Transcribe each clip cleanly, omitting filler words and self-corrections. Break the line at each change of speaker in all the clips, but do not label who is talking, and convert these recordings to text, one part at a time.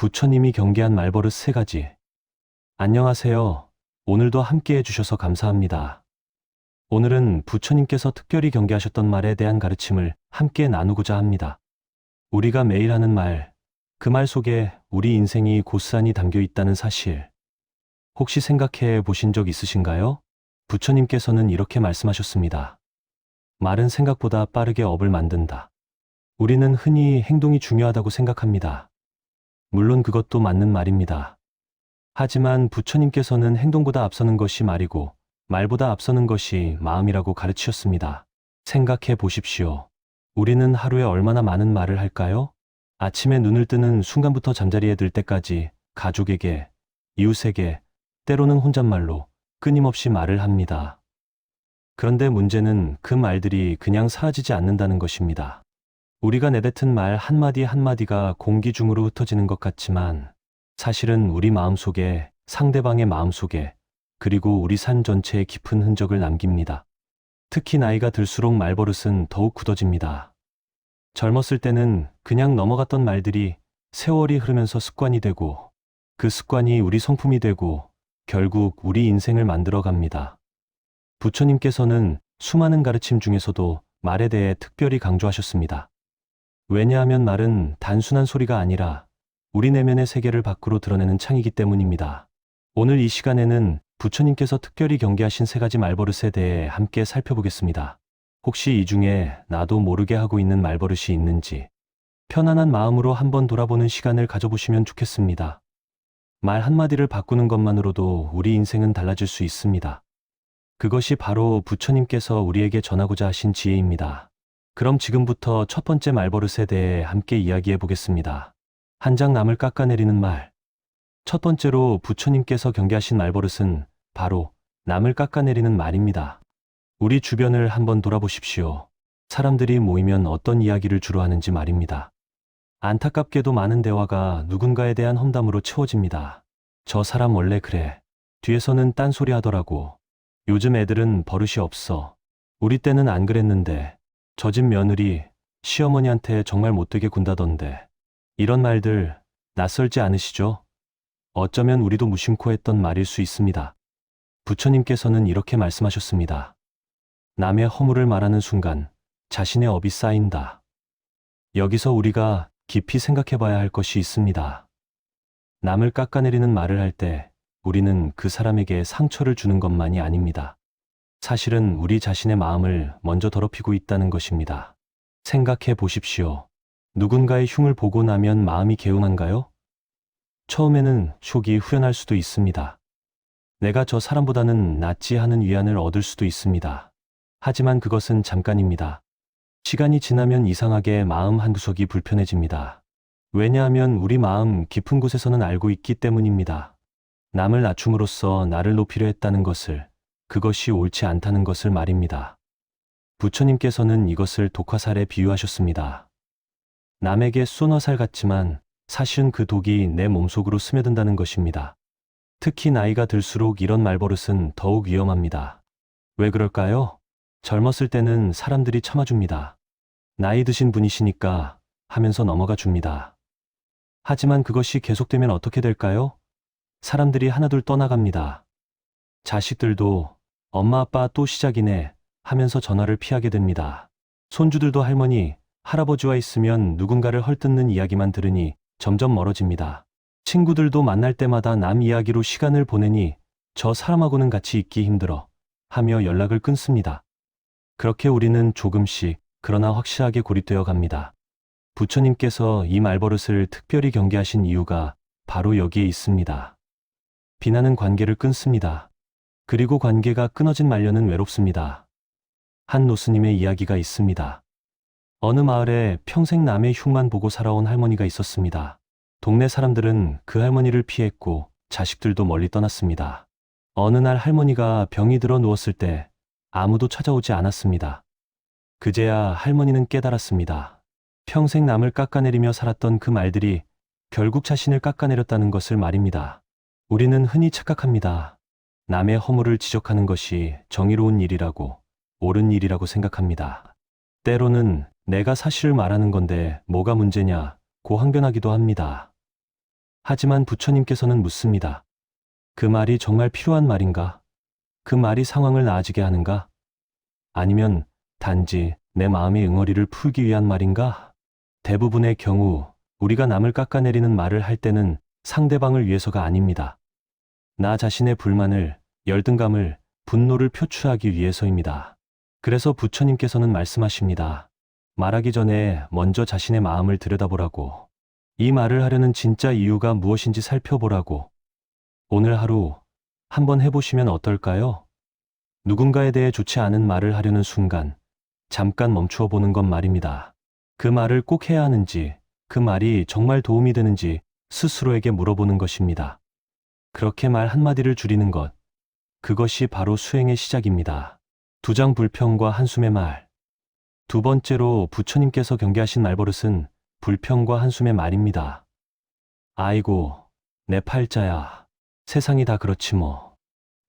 부처님이 경계한 말버릇 3가지. 안녕하세요. 오늘도 함께 해주셔서 감사합니다. 오늘은 부처님께서 특별히 경계하셨던 말에 대한 가르침을 함께 나누고자 합니다. 우리가 매일 하는 말, 그 말 속에 우리 인생이 고스란히 담겨 있다는 사실. 혹시 생각해 보신 적 있으신가요? 부처님께서는 이렇게 말씀하셨습니다. 말은 생각보다 빠르게 업을 만든다. 우리는 흔히 행동이 중요하다고 생각합니다. 물론 그것도 맞는 말입니다. 하지만 부처님께서는 행동보다 앞서는 것이 말이고 말보다 앞서는 것이 마음이라고 가르치셨습니다. 생각해 보십시오. 우리는 하루에 얼마나 많은 말을 할까요? 아침에 눈을 뜨는 순간부터 잠자리에 들 때까지 가족에게, 이웃에게, 때로는 혼잣말로 끊임없이 말을 합니다. 그런데 문제는 그 말들이 그냥 사라지지 않는다는 것입니다. 우리가 내뱉은 말 한마디 한마디가 공기 중으로 흩어지는 것 같지만 사실은 우리 마음속에, 상대방의 마음속에, 그리고 우리 삶 전체에 깊은 흔적을 남깁니다. 특히 나이가 들수록 말버릇은 더욱 굳어집니다. 젊었을 때는 그냥 넘어갔던 말들이 세월이 흐르면서 습관이 되고 그 습관이 우리 성품이 되고 결국 우리 인생을 만들어 갑니다. 부처님께서는 수많은 가르침 중에서도 말에 대해 특별히 강조하셨습니다. 왜냐하면 말은 단순한 소리가 아니라 우리 내면의 세계를 밖으로 드러내는 창이기 때문입니다. 오늘 이 시간에는 부처님께서 특별히 경계하신 3가지 말버릇에 대해 함께 살펴보겠습니다. 혹시 이 중에 나도 모르게 하고 있는 말버릇이 있는지 편안한 마음으로 한번 돌아보는 시간을 가져보시면 좋겠습니다. 말 한마디를 바꾸는 것만으로도 우리 인생은 달라질 수 있습니다. 그것이 바로 부처님께서 우리에게 전하고자 하신 지혜입니다. 그럼 지금부터 첫 번째 말버릇에 대해 함께 이야기해 보겠습니다. 한 장 남을 깎아내리는 말. 첫 번째로 부처님께서 경계하신 말버릇은 바로 남을 깎아내리는 말입니다. 우리 주변을 한번 돌아보십시오. 사람들이 모이면 어떤 이야기를 주로 하는지 말입니다. 안타깝게도 많은 대화가 누군가에 대한 험담으로 채워집니다. 저 사람 원래 그래. 뒤에서는 딴소리 하더라고. 요즘 애들은 버릇이 없어. 우리 때는 안 그랬는데. 저 집 며느리, 시어머니한테 정말 못되게 군다던데. 이런 말들 낯설지 않으시죠? 어쩌면 우리도 무심코 했던 말일 수 있습니다. 부처님께서는 이렇게 말씀하셨습니다. 남의 허물을 말하는 순간 자신의 업이 쌓인다. 여기서 우리가 깊이 생각해 봐야 할 것이 있습니다. 남을 깎아내리는 말을 할 때 우리는 그 사람에게 상처를 주는 것만이 아닙니다. 사실은 우리 자신의 마음을 먼저 더럽히고 있다는 것입니다. 생각해 보십시오. 누군가의 흉을 보고 나면 마음이 개운한가요? 처음에는 속이 후련할 수도 있습니다. 내가 저 사람보다는 낫지 하는 위안을 얻을 수도 있습니다. 하지만 그것은 잠깐입니다. 시간이 지나면 이상하게 마음 한구석이 불편해집니다. 왜냐하면 우리 마음 깊은 곳에서는 알고 있기 때문입니다. 남을 낮춤으로써 나를 높이려 했다는 것을, 그것이 옳지 않다는 것을 말입니다. 부처님께서는 이것을 독화살에 비유하셨습니다. 남에게 쏜 화살 같지만 사실은 그 독이 내 몸속으로 스며든다는 것입니다. 특히 나이가 들수록 이런 말버릇은 더욱 위험합니다. 왜 그럴까요? 젊었을 때는 사람들이 참아줍니다. 나이 드신 분이시니까 하면서 넘어가 줍니다. 하지만 그것이 계속되면 어떻게 될까요? 사람들이 하나둘 떠나갑니다. 자식들도 엄마 아빠 또 시작이네 하면서 전화를 피하게 됩니다. 손주들도 할머니, 할아버지와 있으면 누군가를 헐뜯는 이야기만 들으니 점점 멀어집니다. 친구들도 만날 때마다 남 이야기로 시간을 보내니 저 사람하고는 같이 있기 힘들어 하며 연락을 끊습니다. 그렇게 우리는 조금씩 그러나 확실하게 고립되어 갑니다. 부처님께서 이 말버릇을 특별히 경계하신 이유가 바로 여기에 있습니다. 비난은 관계를 끊습니다. 그리고 관계가 끊어진 말년은 외롭습니다. 한 노스님의 이야기가 있습니다. 어느 마을에 평생 남의 흉만 보고 살아온 할머니가 있었습니다. 동네 사람들은 그 할머니를 피했고 자식들도 멀리 떠났습니다. 어느 날 할머니가 병이 들어 누웠을 때 아무도 찾아오지 않았습니다. 그제야 할머니는 깨달았습니다. 평생 남을 깎아내리며 살았던 그 말들이 결국 자신을 깎아내렸다는 것을 말입니다. 우리는 흔히 착각합니다. 남의 허물을 지적하는 것이 정의로운 일이라고, 옳은 일이라고 생각합니다. 때로는 내가 사실을 말하는 건데 뭐가 문제냐 고 항변하기도 합니다. 하지만 부처님께서는 묻습니다. 그 말이 정말 필요한 말인가? 그 말이 상황을 나아지게 하는가? 아니면 단지 내 마음의 응어리를 풀기 위한 말인가? 대부분의 경우 우리가 남을 깎아내리는 말을 할 때는 상대방을 위해서가 아닙니다. 나 자신의 불만을, 열등감을, 분노를 표출하기 위해서입니다. 그래서 부처님께서는 말씀하십니다. 말하기 전에 먼저 자신의 마음을 들여다보라고. 이 말을 하려는 진짜 이유가 무엇인지 살펴보라고. 오늘 하루 한번 해보시면 어떨까요? 누군가에 대해 좋지 않은 말을 하려는 순간 잠깐 멈추어 보는 것 말입니다. 그 말을 꼭 해야 하는지, 그 말이 정말 도움이 되는지 스스로에게 물어보는 것입니다. 그렇게 말 한마디를 줄이는 것, 그것이 바로 수행의 시작입니다. 두장 불평과 한숨의 말. 두 번째로 부처님께서 경계하신 말버릇은 불평과 한숨의 말입니다. 아이고, 내 팔자야. 세상이 다 그렇지 뭐.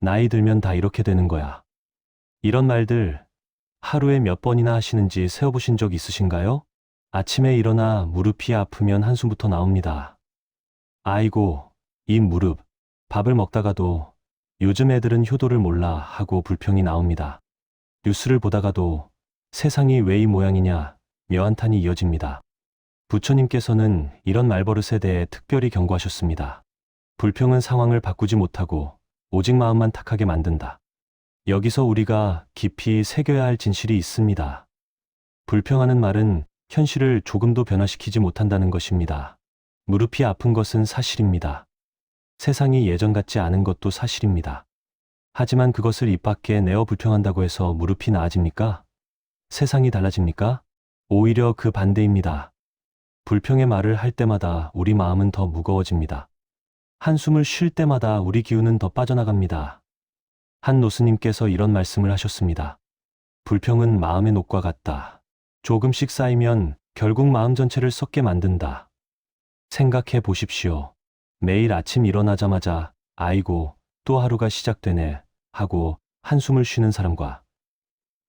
나이 들면 다 이렇게 되는 거야. 이런 말들 하루에 몇 번이나 하시는지 세어보신 적 있으신가요? 아침에 일어나 무릎이 아프면 한숨부터 나옵니다. 아이고, 이 무릎. 밥을 먹다가도 요즘 애들은 효도를 몰라 하고 불평이 나옵니다. 뉴스를 보다가도 세상이 왜 이 모양이냐 묘한탄이 이어집니다. 부처님께서는 이런 말버릇에 대해 특별히 경고하셨습니다. 불평은 상황을 바꾸지 못하고 오직 마음만 탁하게 만든다. 여기서 우리가 깊이 새겨야 할 진실이 있습니다. 불평하는 말은 현실을 조금도 변화시키지 못한다는 것입니다. 무릎이 아픈 것은 사실입니다. 세상이 예전 같지 않은 것도 사실입니다. 하지만 그것을 입 밖에 내어 불평한다고 해서 무릎이 나아집니까? 세상이 달라집니까? 오히려 그 반대입니다. 불평의 말을 할 때마다 우리 마음은 더 무거워집니다. 한숨을 쉴 때마다 우리 기운은 더 빠져나갑니다. 한 노스님께서 이런 말씀을 하셨습니다. 불평은 마음의 녹과 같다. 조금씩 쌓이면 결국 마음 전체를 썩게 만든다. 생각해 보십시오. 매일 아침 일어나자마자 아이고, 또 하루가 시작되네 하고 한숨을 쉬는 사람과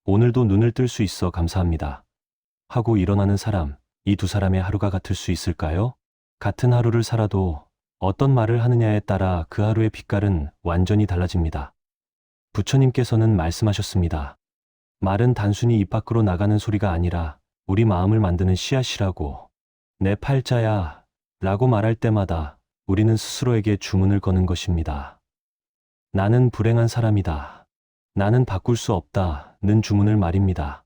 오늘도 눈을 뜰 수 있어 감사합니다 하고 일어나는 사람, 이 두 사람의 하루가 같을 수 있을까요? 같은 하루를 살아도 어떤 말을 하느냐에 따라 그 하루의 빛깔은 완전히 달라집니다. 부처님께서는 말씀하셨습니다. 말은 단순히 입 밖으로 나가는 소리가 아니라 우리 마음을 만드는 씨앗이라고. 내 팔자야 라고 말할 때마다 우리는 스스로에게 주문을 거는 것입니다. 나는 불행한 사람이다. 나는 바꿀 수 없다는 주문을 말입니다.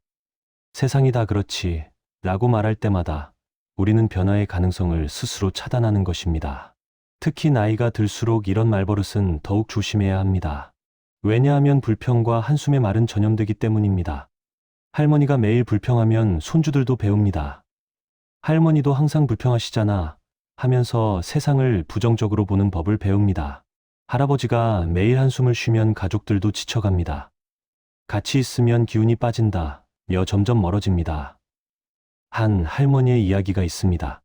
세상이 다 그렇지 라고 말할 때마다 우리는 변화의 가능성을 스스로 차단하는 것입니다. 특히 나이가 들수록 이런 말버릇은 더욱 조심해야 합니다. 왜냐하면 불평과 한숨의 말은 전염되기 때문입니다. 할머니가 매일 불평하면 손주들도 배웁니다. 할머니도 항상 불평하시잖아 하면서 세상을 부정적으로 보는 법을 배웁니다. 할아버지가 매일 한숨을 쉬면 가족들도 지쳐갑니다. 같이 있으면 기운이 빠진다 며 점점 멀어집니다. 한 할머니의 이야기가 있습니다.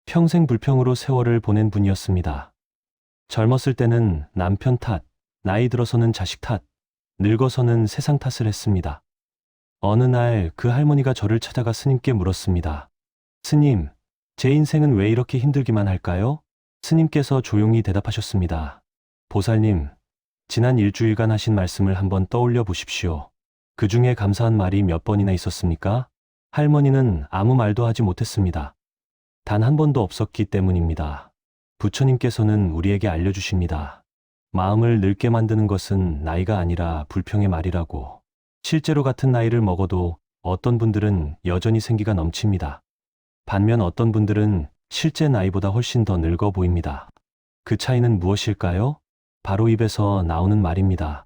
평생 불평으로 세월을 보낸 분이었습니다. 젊었을 때는 남편 탓, 나이 들어서는 자식 탓, 늙어서는 세상 탓을 했습니다. 어느 날 그 할머니가 저를 찾아가 스님께 물었습니다. 스님, 제 인생은 왜 이렇게 힘들기만 할까요? 스님께서 조용히 대답하셨습니다. 보살님, 지난 일주일간 하신 말씀을 한번 떠올려 보십시오. 그 중에 감사한 말이 몇 번이나 있었습니까? 할머니는 아무 말도 하지 못했습니다. 단 한 번도 없었기 때문입니다. 부처님께서는 우리에게 알려주십니다. 마음을 늙게 만드는 것은 나이가 아니라 불평의 말이라고. 실제로 같은 나이를 먹어도 어떤 분들은 여전히 생기가 넘칩니다. 반면 어떤 분들은 실제 나이보다 훨씬 더 늙어 보입니다. 그 차이는 무엇일까요? 바로 입에서 나오는 말입니다.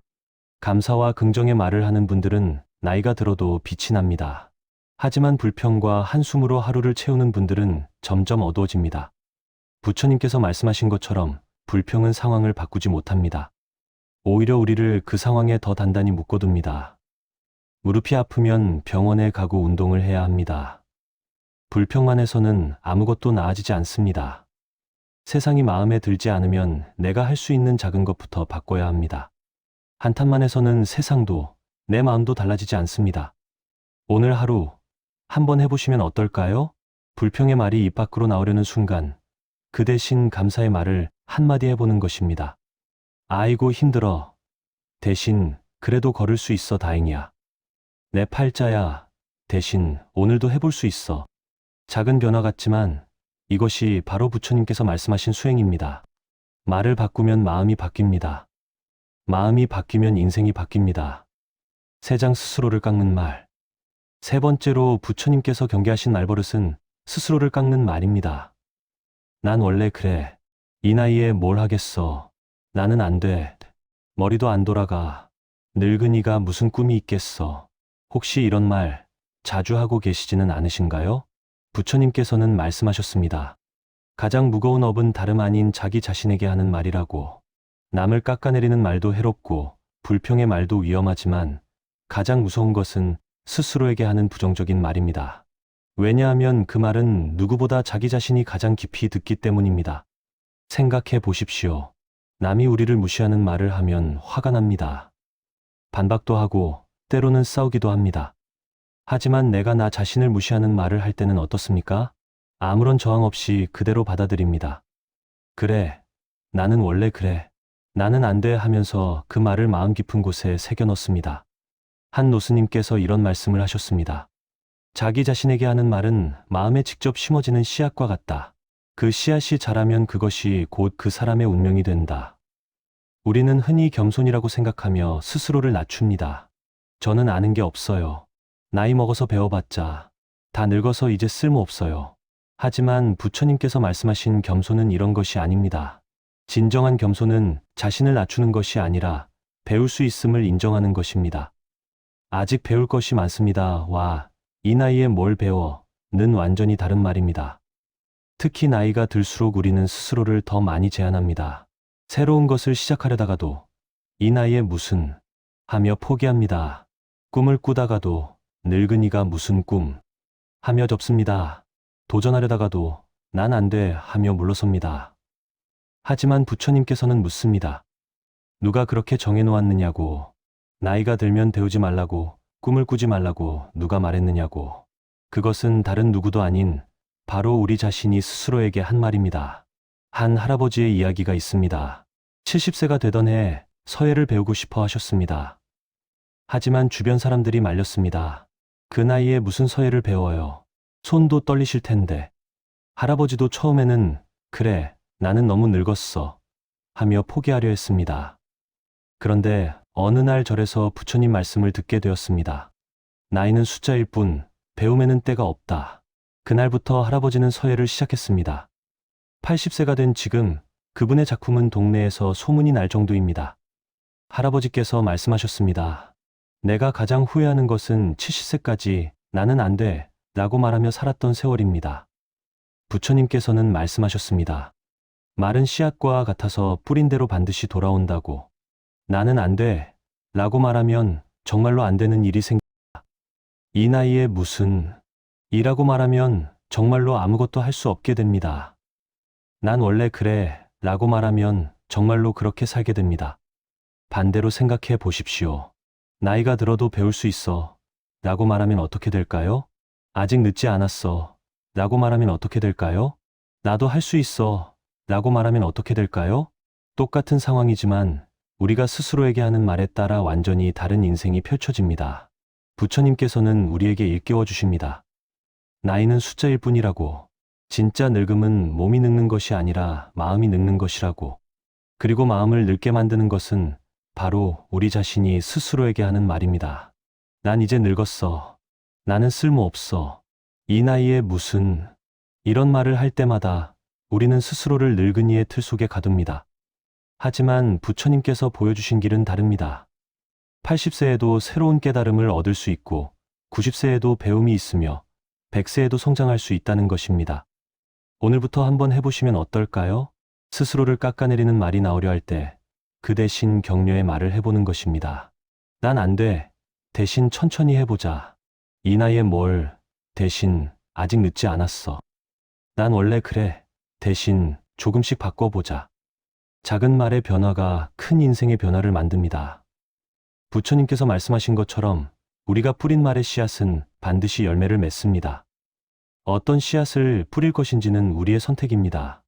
감사와 긍정의 말을 하는 분들은 나이가 들어도 빛이 납니다. 하지만 불평과 한숨으로 하루를 채우는 분들은 점점 어두워집니다. 부처님께서 말씀하신 것처럼 불평은 상황을 바꾸지 못합니다. 오히려 우리를 그 상황에 더 단단히 묶어둡니다. 무릎이 아프면 병원에 가고 운동을 해야 합니다. 불평만 해서는 아무것도 나아지지 않습니다. 세상이 마음에 들지 않으면 내가 할 수 있는 작은 것부터 바꿔야 합니다. 한탄만 해서는 세상도 내 마음도 달라지지 않습니다. 오늘 하루 한번 해보시면 어떨까요? 불평의 말이 입 밖으로 나오려는 순간 그 대신 감사의 말을 한마디 해보는 것입니다. 아이고 힘들어. 대신 그래도 걸을 수 있어 다행이야. 내 팔자야. 대신 오늘도 해볼 수 있어. 작은 변화 같지만 이것이 바로 부처님께서 말씀하신 수행입니다. 말을 바꾸면 마음이 바뀝니다. 마음이 바뀌면 인생이 바뀝니다. 세장 스스로를 깎는 말. 세 번째로 부처님께서 경계하신 말버릇은 스스로를 깎는 말입니다. 난 원래 그래. 이 나이에 뭘 하겠어. 나는 안 돼. 머리도 안 돌아가. 늙은이가 무슨 꿈이 있겠어. 혹시 이런 말 자주 하고 계시지는 않으신가요? 부처님께서는 말씀하셨습니다. 가장 무거운 업은 다름 아닌 자기 자신에게 하는 말이라고. 남을 깎아내리는 말도 해롭고 불평의 말도 위험하지만 가장 무서운 것은 스스로에게 하는 부정적인 말입니다. 왜냐하면 그 말은 누구보다 자기 자신이 가장 깊이 듣기 때문입니다. 생각해 보십시오. 남이 우리를 무시하는 말을 하면 화가 납니다. 반박도 하고 때로는 싸우기도 합니다. 하지만 내가 나 자신을 무시하는 말을 할 때는 어떻습니까? 아무런 저항 없이 그대로 받아들입니다. 그래, 나는 원래 그래. 나는 안 돼 하면서 그 말을 마음 깊은 곳에 새겨 넣습니다. 한 노스님께서 이런 말씀을 하셨습니다. 자기 자신에게 하는 말은 마음에 직접 심어지는 씨앗과 같다. 그 씨앗이 자라면 그것이 곧 그 사람의 운명이 된다. 우리는 흔히 겸손이라고 생각하며 스스로를 낮춥니다. 저는 아는 게 없어요. 나이 먹어서 배워봤자 다 늙어서 이제 쓸모없어요. 하지만 부처님께서 말씀하신 겸손은 이런 것이 아닙니다. 진정한 겸손은 자신을 낮추는 것이 아니라 배울 수 있음을 인정하는 것입니다. 아직 배울 것이 많습니다. 와, 이 나이에 뭘 배워?는 완전히 다른 말입니다. 특히 나이가 들수록 우리는 스스로를 더 많이 제한합니다. 새로운 것을 시작하려다가도 이 나이에 무슨 하며 포기합니다. 꿈을 꾸다가도 늙은이가 무슨 꿈 하며 접습니다. 도전하려다가도 난 안 돼 하며 물러섭니다. 하지만 부처님께서는 묻습니다. 누가 그렇게 정해놓았느냐고. 나이가 들면 배우지 말라고, 꿈을 꾸지 말라고 누가 말했느냐고. 그것은 다른 누구도 아닌 바로 우리 자신이 스스로에게 한 말입니다. 한 할아버지의 이야기가 있습니다. 70세가 되던 해 서예를 배우고 싶어 하셨습니다. 하지만 주변 사람들이 말렸습니다. 그 나이에 무슨 서예를 배워요. 손도 떨리실 텐데. 할아버지도 처음에는 그래, 나는 너무 늙었어 하며 포기하려 했습니다. 그런데 어느 날 절에서 부처님 말씀을 듣게 되었습니다. 나이는 숫자일 뿐 배움에는 때가 없다. 그날부터 할아버지는 서예를 시작했습니다. 80세가 된 지금 그분의 작품은 동네에서 소문이 날 정도입니다. 할아버지께서 말씀하셨습니다. 내가 가장 후회하는 것은 70세까지 나는 안 돼 라고 말하며 살았던 세월입니다. 부처님께서는 말씀하셨습니다. 말은 씨앗과 같아서 뿌린 대로 반드시 돌아온다고. 나는 안 돼 라고 말하면 정말로 안 되는 일이 생깁니다. 이 나이에 무슨 이라고 말하면 정말로 아무것도 할 수 없게 됩니다. 난 원래 그래 라고 말하면 정말로 그렇게 살게 됩니다. 반대로 생각해 보십시오. 나이가 들어도 배울 수 있어 라고 말하면 어떻게 될까요? 아직 늦지 않았어 라고 말하면 어떻게 될까요? 나도 할 수 있어 라고 말하면 어떻게 될까요? 똑같은 상황이지만 우리가 스스로에게 하는 말에 따라 완전히 다른 인생이 펼쳐집니다. 부처님께서는 우리에게 일깨워 주십니다. 나이는 숫자일 뿐이라고. 진짜 늙음은 몸이 늙는 것이 아니라 마음이 늙는 것이라고. 그리고 마음을 늙게 만드는 것은 바로 우리 자신이 스스로에게 하는 말입니다. 난 이제 늙었어. 나는 쓸모없어. 이 나이에 무슨 이런 말을 할 때마다 우리는 스스로를 늙은이의 틀 속에 가둡니다. 하지만 부처님께서 보여주신 길은 다릅니다. 80세에도 새로운 깨달음을 얻을 수 있고 90세에도 배움이 있으며 100세에도 성장할 수 있다는 것입니다. 오늘부터 한번 해보시면 어떨까요? 스스로를 깎아내리는 말이 나오려 할 때 그 대신 격려의 말을 해보는 것입니다. 난 안 돼. 대신 천천히 해보자. 이 나이에 뭘. 대신 아직 늦지 않았어. 난 원래 그래. 대신 조금씩 바꿔보자. 작은 말의 변화가 큰 인생의 변화를 만듭니다. 부처님께서 말씀하신 것처럼 우리가 뿌린 말의 씨앗은 반드시 열매를 맺습니다. 어떤 씨앗을 뿌릴 것인지는 우리의 선택입니다.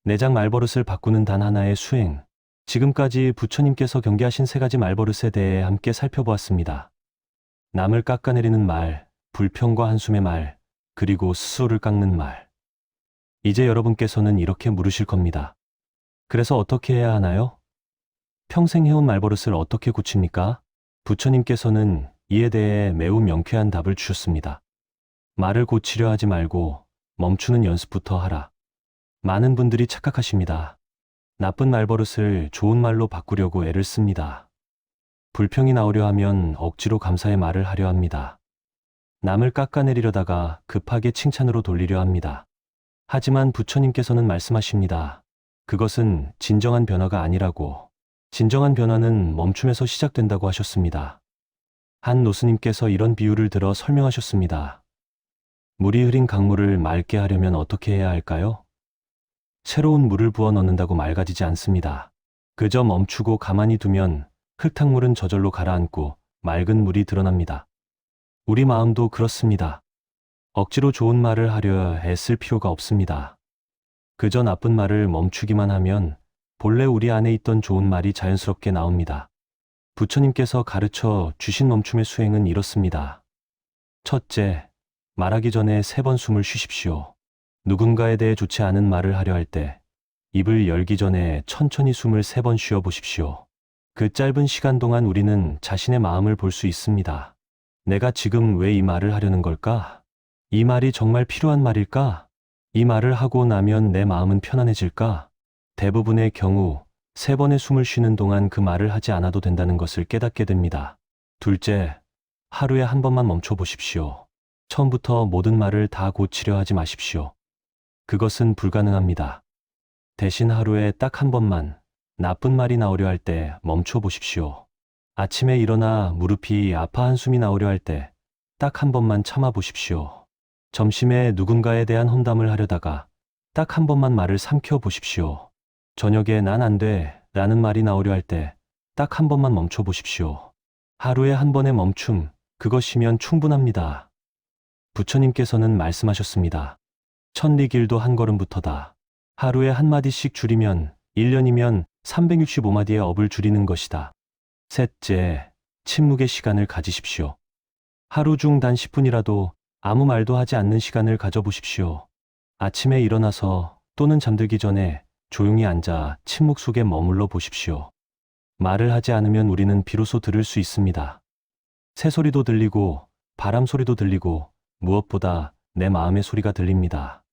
내장 말버릇을 바꾸는 단 하나의 수행. 지금까지 부처님께서 경계하신 세 가지 말버릇에 대해 함께 살펴보았습니다. 남을 깎아내리는 말, 불평과 한숨의 말, 그리고 스스로를 깎는 말. 이제 여러분께서는 이렇게 물으실 겁니다. 그래서 어떻게 해야 하나요? 평생 해온 말버릇을 어떻게 고칩니까? 부처님께서는 이에 대해 매우 명쾌한 답을 주셨습니다. 말을 고치려 하지 말고 멈추는 연습부터 하라. 많은 분들이 착각하십니다. 나쁜 말버릇을 좋은 말로 바꾸려고 애를 씁니다. 불평이 나오려 하면 억지로 감사의 말을 하려 합니다. 남을 깎아내리려다가 급하게 칭찬으로 돌리려 합니다. 하지만 부처님께서는 말씀하십니다. 그것은 진정한 변화가 아니라고. 진정한 변화는 멈춤에서 시작된다고 하셨습니다. 한 노스님께서 이런 비유를 들어 설명하셨습니다. 물이 흐린 강물을 맑게 하려면 어떻게 해야 할까요? 새로운 물을 부어 넣는다고 맑아지지 않습니다. 그저 멈추고 가만히 두면 흙탕물은 저절로 가라앉고 맑은 물이 드러납니다. 우리 마음도 그렇습니다. 억지로 좋은 말을 하려 애쓸 필요가 없습니다. 그저 나쁜 말을 멈추기만 하면 본래 우리 안에 있던 좋은 말이 자연스럽게 나옵니다. 부처님께서 가르쳐 주신 멈춤의 수행은 이렇습니다. 첫째, 말하기 전에 3번 숨을 쉬십시오. 누군가에 대해 좋지 않은 말을 하려 할 때 입을 열기 전에 천천히 숨을 3번 쉬어 보십시오. 그 짧은 시간 동안 우리는 자신의 마음을 볼 수 있습니다. 내가 지금 왜 이 말을 하려는 걸까? 이 말이 정말 필요한 말일까? 이 말을 하고 나면 내 마음은 편안해질까? 대부분의 경우 3번의 숨을 쉬는 동안 그 말을 하지 않아도 된다는 것을 깨닫게 됩니다. 둘째, 하루에 한 번만 멈춰 보십시오. 처음부터 모든 말을 다 고치려 하지 마십시오. 그것은 불가능합니다. 대신 하루에 딱 한 번만 나쁜 말이 나오려 할 때 멈춰 보십시오. 아침에 일어나 무릎이 아파 한숨이 나오려 할 때 딱 한 번만 참아 보십시오. 점심에 누군가에 대한 험담을 하려다가 딱 한 번만 말을 삼켜 보십시오. 저녁에 난 안 돼 라는 말이 나오려 할 때 딱 한 번만 멈춰 보십시오. 하루에 한 번의 멈춤, 그것이면 충분합니다. 부처님께서는 말씀하셨습니다. 천리길도 한 걸음부터다. 하루에 한마디씩 줄이면 1년이면 365마디의 업을 줄이는 것이다. 셋째, 침묵의 시간을 가지십시오. 하루 중 단 10분이라도 아무 말도 하지 않는 시간을 가져보십시오. 아침에 일어나서 또는 잠들기 전에 조용히 앉아 침묵 속에 머물러 보십시오. 말을 하지 않으면 우리는 비로소 들을 수 있습니다. 새소리도 들리고 바람 소리도 들리고 무엇보다 내 마음의 소리가 들립니다.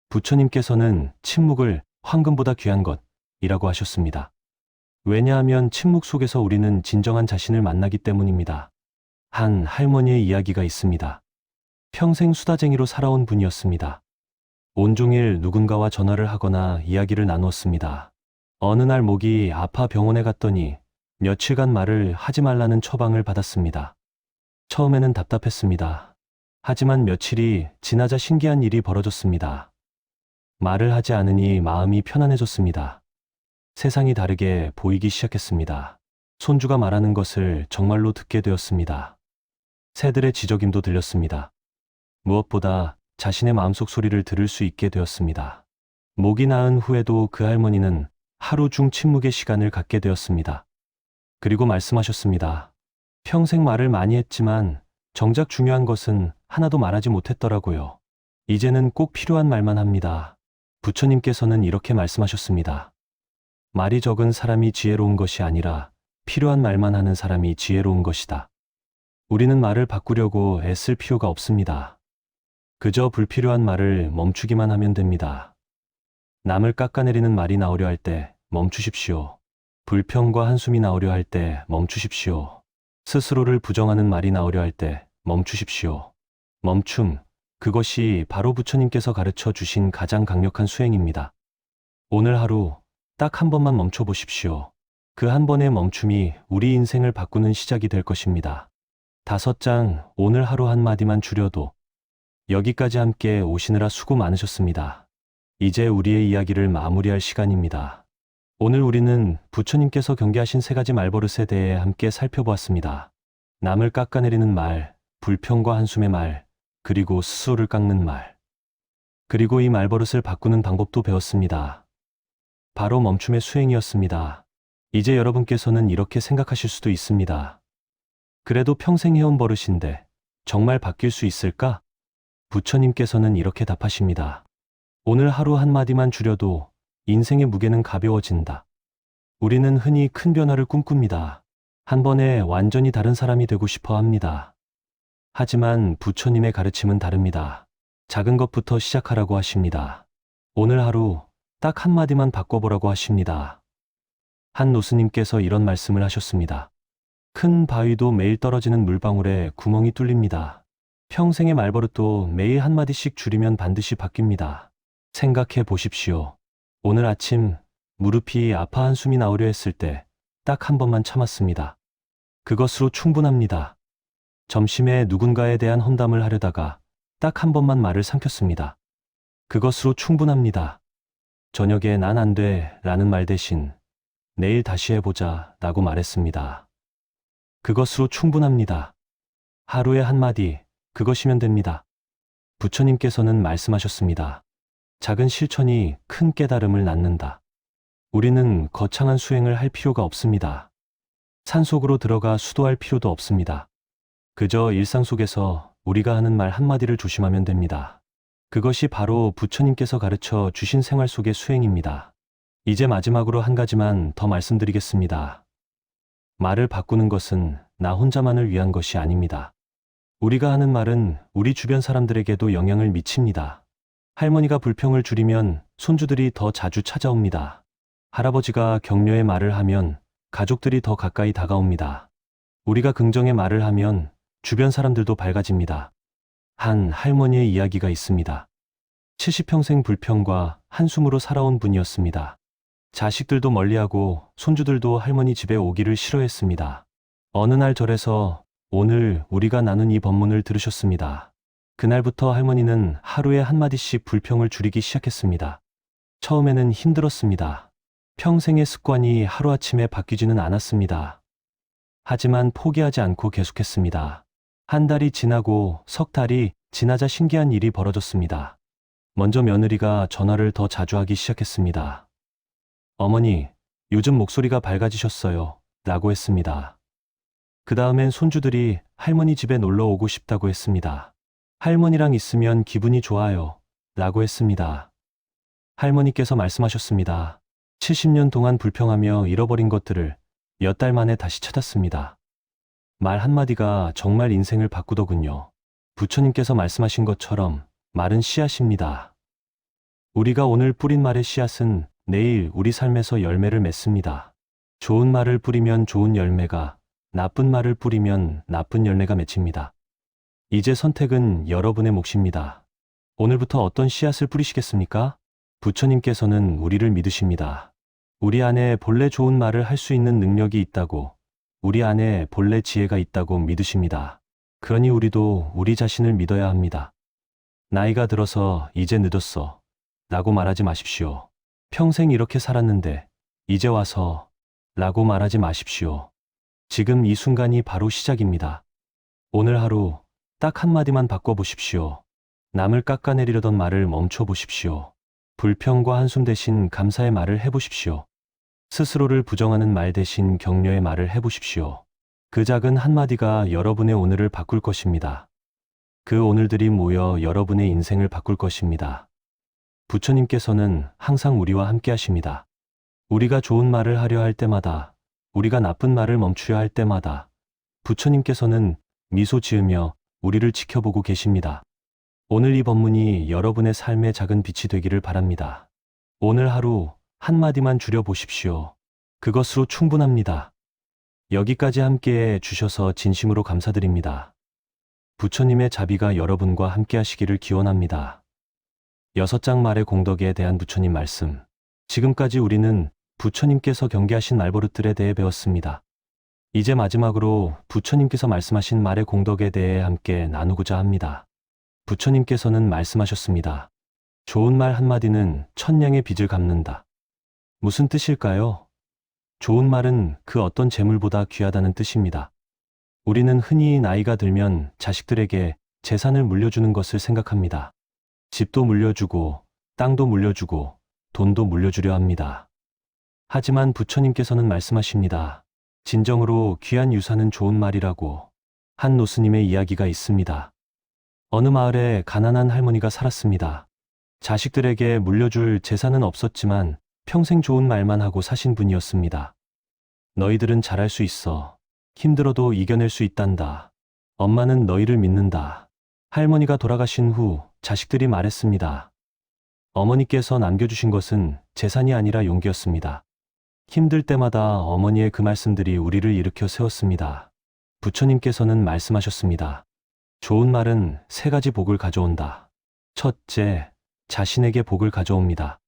부처님께서는 침묵을 황금보다 귀한 것이라고 하셨습니다. 왜냐하면 침묵 속에서 우리는 진정한 자신을 만나기 때문입니다. 한 할머니의 이야기가 있습니다. 평생 수다쟁이로 살아온 분이었습니다. 온종일 누군가와 전화를 하거나 이야기를 나누었습니다. 어느 날 목이 아파 병원에 갔더니 며칠간 말을 하지 말라는 처방을 받았습니다. 처음에는 답답했습니다. 하지만 며칠이 지나자 신기한 일이 벌어졌습니다. 말을 하지 않으니 마음이 편안해졌습니다. 세상이 다르게 보이기 시작했습니다. 손주가 말하는 것을 정말로 듣게 되었습니다. 새들의 지저귐도 들렸습니다. 무엇보다 자신의 마음속 소리를 들을 수 있게 되었습니다. 목이 나은 후에도 그 할머니는 하루 중 침묵의 시간을 갖게 되었습니다. 그리고 말씀하셨습니다. 평생 말을 많이 했지만 정작 중요한 것은 하나도 말하지 못했더라고요. 이제는 꼭 필요한 말만 합니다. 부처님께서는 이렇게 말씀하셨습니다. 말이 적은 사람이 지혜로운 것이 아니라 필요한 말만 하는 사람이 지혜로운 것이다. 우리는 말을 바꾸려고 애쓸 필요가 없습니다. 그저 불필요한 말을 멈추기만 하면 됩니다. 남을 깎아내리는 말이 나오려 할 때 멈추십시오. 불평과 한숨이 나오려 할 때 멈추십시오. 스스로를 부정하는 말이 나오려 할 때 멈추십시오. 멈춤, 그것이 바로 부처님께서 가르쳐 주신 가장 강력한 수행입니다. 오늘 하루 딱 한 번만 멈춰 보십시오. 그 한 번의 멈춤이 우리 인생을 바꾸는 시작이 될 것입니다. 5장, 오늘 하루 한마디만 줄여도. 여기까지 함께 오시느라 수고 많으셨습니다. 이제 우리의 이야기를 마무리할 시간입니다. 오늘 우리는 부처님께서 경계하신 3가지 말버릇에 대해 함께 살펴보았습니다. 남을 깎아내리는 말, 불평과 한숨의 말, 그리고 스스로를 깎는 말. 그리고 이 말버릇을 바꾸는 방법도 배웠습니다. 바로 멈춤의 수행이었습니다. 이제 여러분께서는 이렇게 생각하실 수도 있습니다. 그래도 평생 해온 버릇인데 정말 바뀔 수 있을까? 부처님께서는 이렇게 답하십니다. 오늘 하루 한마디만 줄여도 인생의 무게는 가벼워진다. 우리는 흔히 큰 변화를 꿈꿉니다. 한 번에 완전히 다른 사람이 되고 싶어 합니다. 하지만 부처님의 가르침은 다릅니다. 작은 것부터 시작하라고 하십니다. 오늘 하루 딱 한마디만 바꿔보라고 하십니다. 한 노스님께서 이런 말씀을 하셨습니다. 큰 바위도 매일 떨어지는 물방울에 구멍이 뚫립니다. 평생의 말버릇도 매일 한마디씩 줄이면 반드시 바뀝니다. 생각해 보십시오. 오늘 아침 무릎이 아파 한숨이 나오려 했을 때 딱 한 번만 참았습니다. 그것으로 충분합니다. 점심에 누군가에 대한 혼담을 하려다가 딱 한 번만 말을 삼켰습니다. 그것으로 충분합니다. 저녁에 난 안 돼 라는 말 대신 내일 다시 해보자 라고 말했습니다. 그것으로 충분합니다. 하루에 한마디, 그것이면 됩니다. 부처님께서는 말씀하셨습니다. 작은 실천이 큰 깨달음을 낳는다. 우리는 거창한 수행을 할 필요가 없습니다. 산속으로 들어가 수도할 필요도 없습니다. 그저 일상 속에서 우리가 하는 말 한마디를 조심하면 됩니다. 그것이 바로 부처님께서 가르쳐 주신 생활 속의 수행입니다. 이제 마지막으로 한 가지만 더 말씀드리겠습니다. 말을 바꾸는 것은 나 혼자만을 위한 것이 아닙니다. 우리가 하는 말은 우리 주변 사람들에게도 영향을 미칩니다. 할머니가 불평을 줄이면 손주들이 더 자주 찾아옵니다. 할아버지가 격려의 말을 하면 가족들이 더 가까이 다가옵니다. 우리가 긍정의 말을 하면 주변 사람들도 밝아집니다. 한 할머니의 이야기가 있습니다. 70평생 불평과 한숨으로 살아온 분이었습니다. 자식들도 멀리하고 손주들도 할머니 집에 오기를 싫어했습니다. 어느 날 절에서 오늘 우리가 나눈 이 법문을 들으셨습니다. 그날부터 할머니는 하루에 한마디씩 불평을 줄이기 시작했습니다. 처음에는 힘들었습니다. 평생의 습관이 하루아침에 바뀌지는 않았습니다. 하지만 포기하지 않고 계속했습니다. 한 달이 지나고 석 달이 지나자 신기한 일이 벌어졌습니다. 먼저 며느리가 전화를 더 자주 하기 시작했습니다. 어머니, 요즘 목소리가 밝아지셨어요. 라고 했습니다. 그 다음엔 손주들이 할머니 집에 놀러 오고 싶다고 했습니다. 할머니랑 있으면 기분이 좋아요. 라고 했습니다. 할머니께서 말씀하셨습니다. 70년 동안 불평하며 잃어버린 것들을 몇 달 만에 다시 찾았습니다. 말 한마디가 정말 인생을 바꾸더군요. 부처님께서 말씀하신 것처럼 말은 씨앗입니다. 우리가 오늘 뿌린 말의 씨앗은 내일 우리 삶에서 열매를 맺습니다. 좋은 말을 뿌리면 좋은 열매가, 나쁜 말을 뿌리면 나쁜 열매가 맺힙니다. 이제 선택은 여러분의 몫입니다. 오늘부터 어떤 씨앗을 뿌리시겠습니까? 부처님께서는 우리를 믿으십니다. 우리 안에 본래 좋은 말을 할 수 있는 능력이 있다고, 우리 안에 본래 지혜가 있다고 믿으십니다. 그러니 우리도 우리 자신을 믿어야 합니다. 나이가 들어서 이제 늦었어 라고 말하지 마십시오. 평생 이렇게 살았는데 이제 와서 라고 말하지 마십시오. 지금 이 순간이 바로 시작입니다. 오늘 하루 딱 한마디만 바꿔보십시오. 남을 깎아내리려던 말을 멈춰보십시오. 불평과 한숨 대신 감사의 말을 해보십시오. 스스로를 부정하는 말 대신 격려의 말을 해보십시오. 그 작은 한마디가 여러분의 오늘을 바꿀 것입니다. 그 오늘들이 모여 여러분의 인생을 바꿀 것입니다. 부처님께서는 항상 우리와 함께 하십니다. 우리가 좋은 말을 하려 할 때마다, 우리가 나쁜 말을 멈추려 할 때마다 부처님께서는 미소 지으며 우리를 지켜보고 계십니다. 오늘 이 법문이 여러분의 삶의 작은 빛이 되기를 바랍니다. 오늘 하루 한마디만 줄여보십시오. 그것으로 충분합니다. 여기까지 함께해 주셔서 진심으로 감사드립니다. 부처님의 자비가 여러분과 함께 하시기를 기원합니다. 6장 말의 공덕에 대한 부처님 말씀. 지금까지 우리는 부처님께서 경계하신 말버릇들에 대해 배웠습니다. 이제 마지막으로 부처님께서 말씀하신 말의 공덕에 대해 함께 나누고자 합니다. 부처님께서는 말씀하셨습니다. 좋은 말 한마디는 천냥의 빚을 갚는다. 무슨 뜻일까요? 좋은 말은 그 어떤 재물보다 귀하다는 뜻입니다. 우리는 흔히 나이가 들면 자식들에게 재산을 물려주는 것을 생각합니다. 집도 물려주고, 땅도 물려주고, 돈도 물려주려 합니다. 하지만 부처님께서는 말씀하십니다. 진정으로 귀한 유산은 좋은 말이라고. 한 노스님의 이야기가 있습니다. 어느 마을에 가난한 할머니가 살았습니다. 자식들에게 물려줄 재산은 없었지만 평생 좋은 말만 하고 사신 분이었습니다. 너희들은 잘할 수 있어. 힘들어도 이겨낼 수 있단다. 엄마는 너희를 믿는다. 할머니가 돌아가신 후 자식들이 말했습니다. 어머니께서 남겨주신 것은 재산이 아니라 용기였습니다. 힘들 때마다 어머니의 그 말씀들이 우리를 일으켜 세웠습니다. 부처님께서는 말씀하셨습니다. 좋은 말은 3가지 복을 가져온다. 첫째, 자신에게 복을 가져옵니다.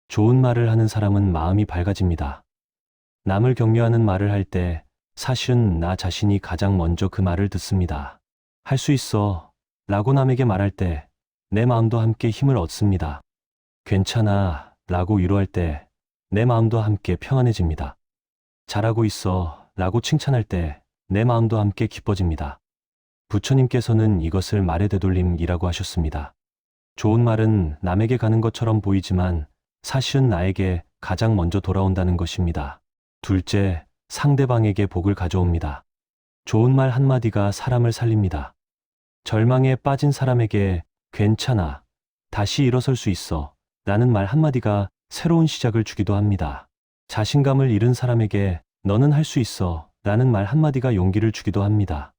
좋은 말을 하는 사람은 마음이 밝아집니다. 남을 격려하는 말을 할 때 사실은 나 자신이 가장 먼저 그 말을 듣습니다. 할 수 있어 라고 남에게 말할 때 내 마음도 함께 힘을 얻습니다. 괜찮아 라고 위로할 때 내 마음도 함께 평안해집니다. 잘하고 있어 라고 칭찬할 때 내 마음도 함께 기뻐집니다. 부처님께서는 이것을 말의 되돌림이라고 하셨습니다. 좋은 말은 남에게 가는 것처럼 보이지만 사실은 나에게 가장 먼저 돌아온다는 것입니다. 둘째, 상대방에게 복을 가져옵니다. 좋은 말 한마디가 사람을 살립니다. 절망에 빠진 사람에게 괜찮아, 다시 일어설 수 있어 라는 말 한마디가 새로운 시작을 주기도 합니다. 자신감을 잃은 사람에게 너는 할 수 있어 라는 말 한마디가 용기를 주기도 합니다.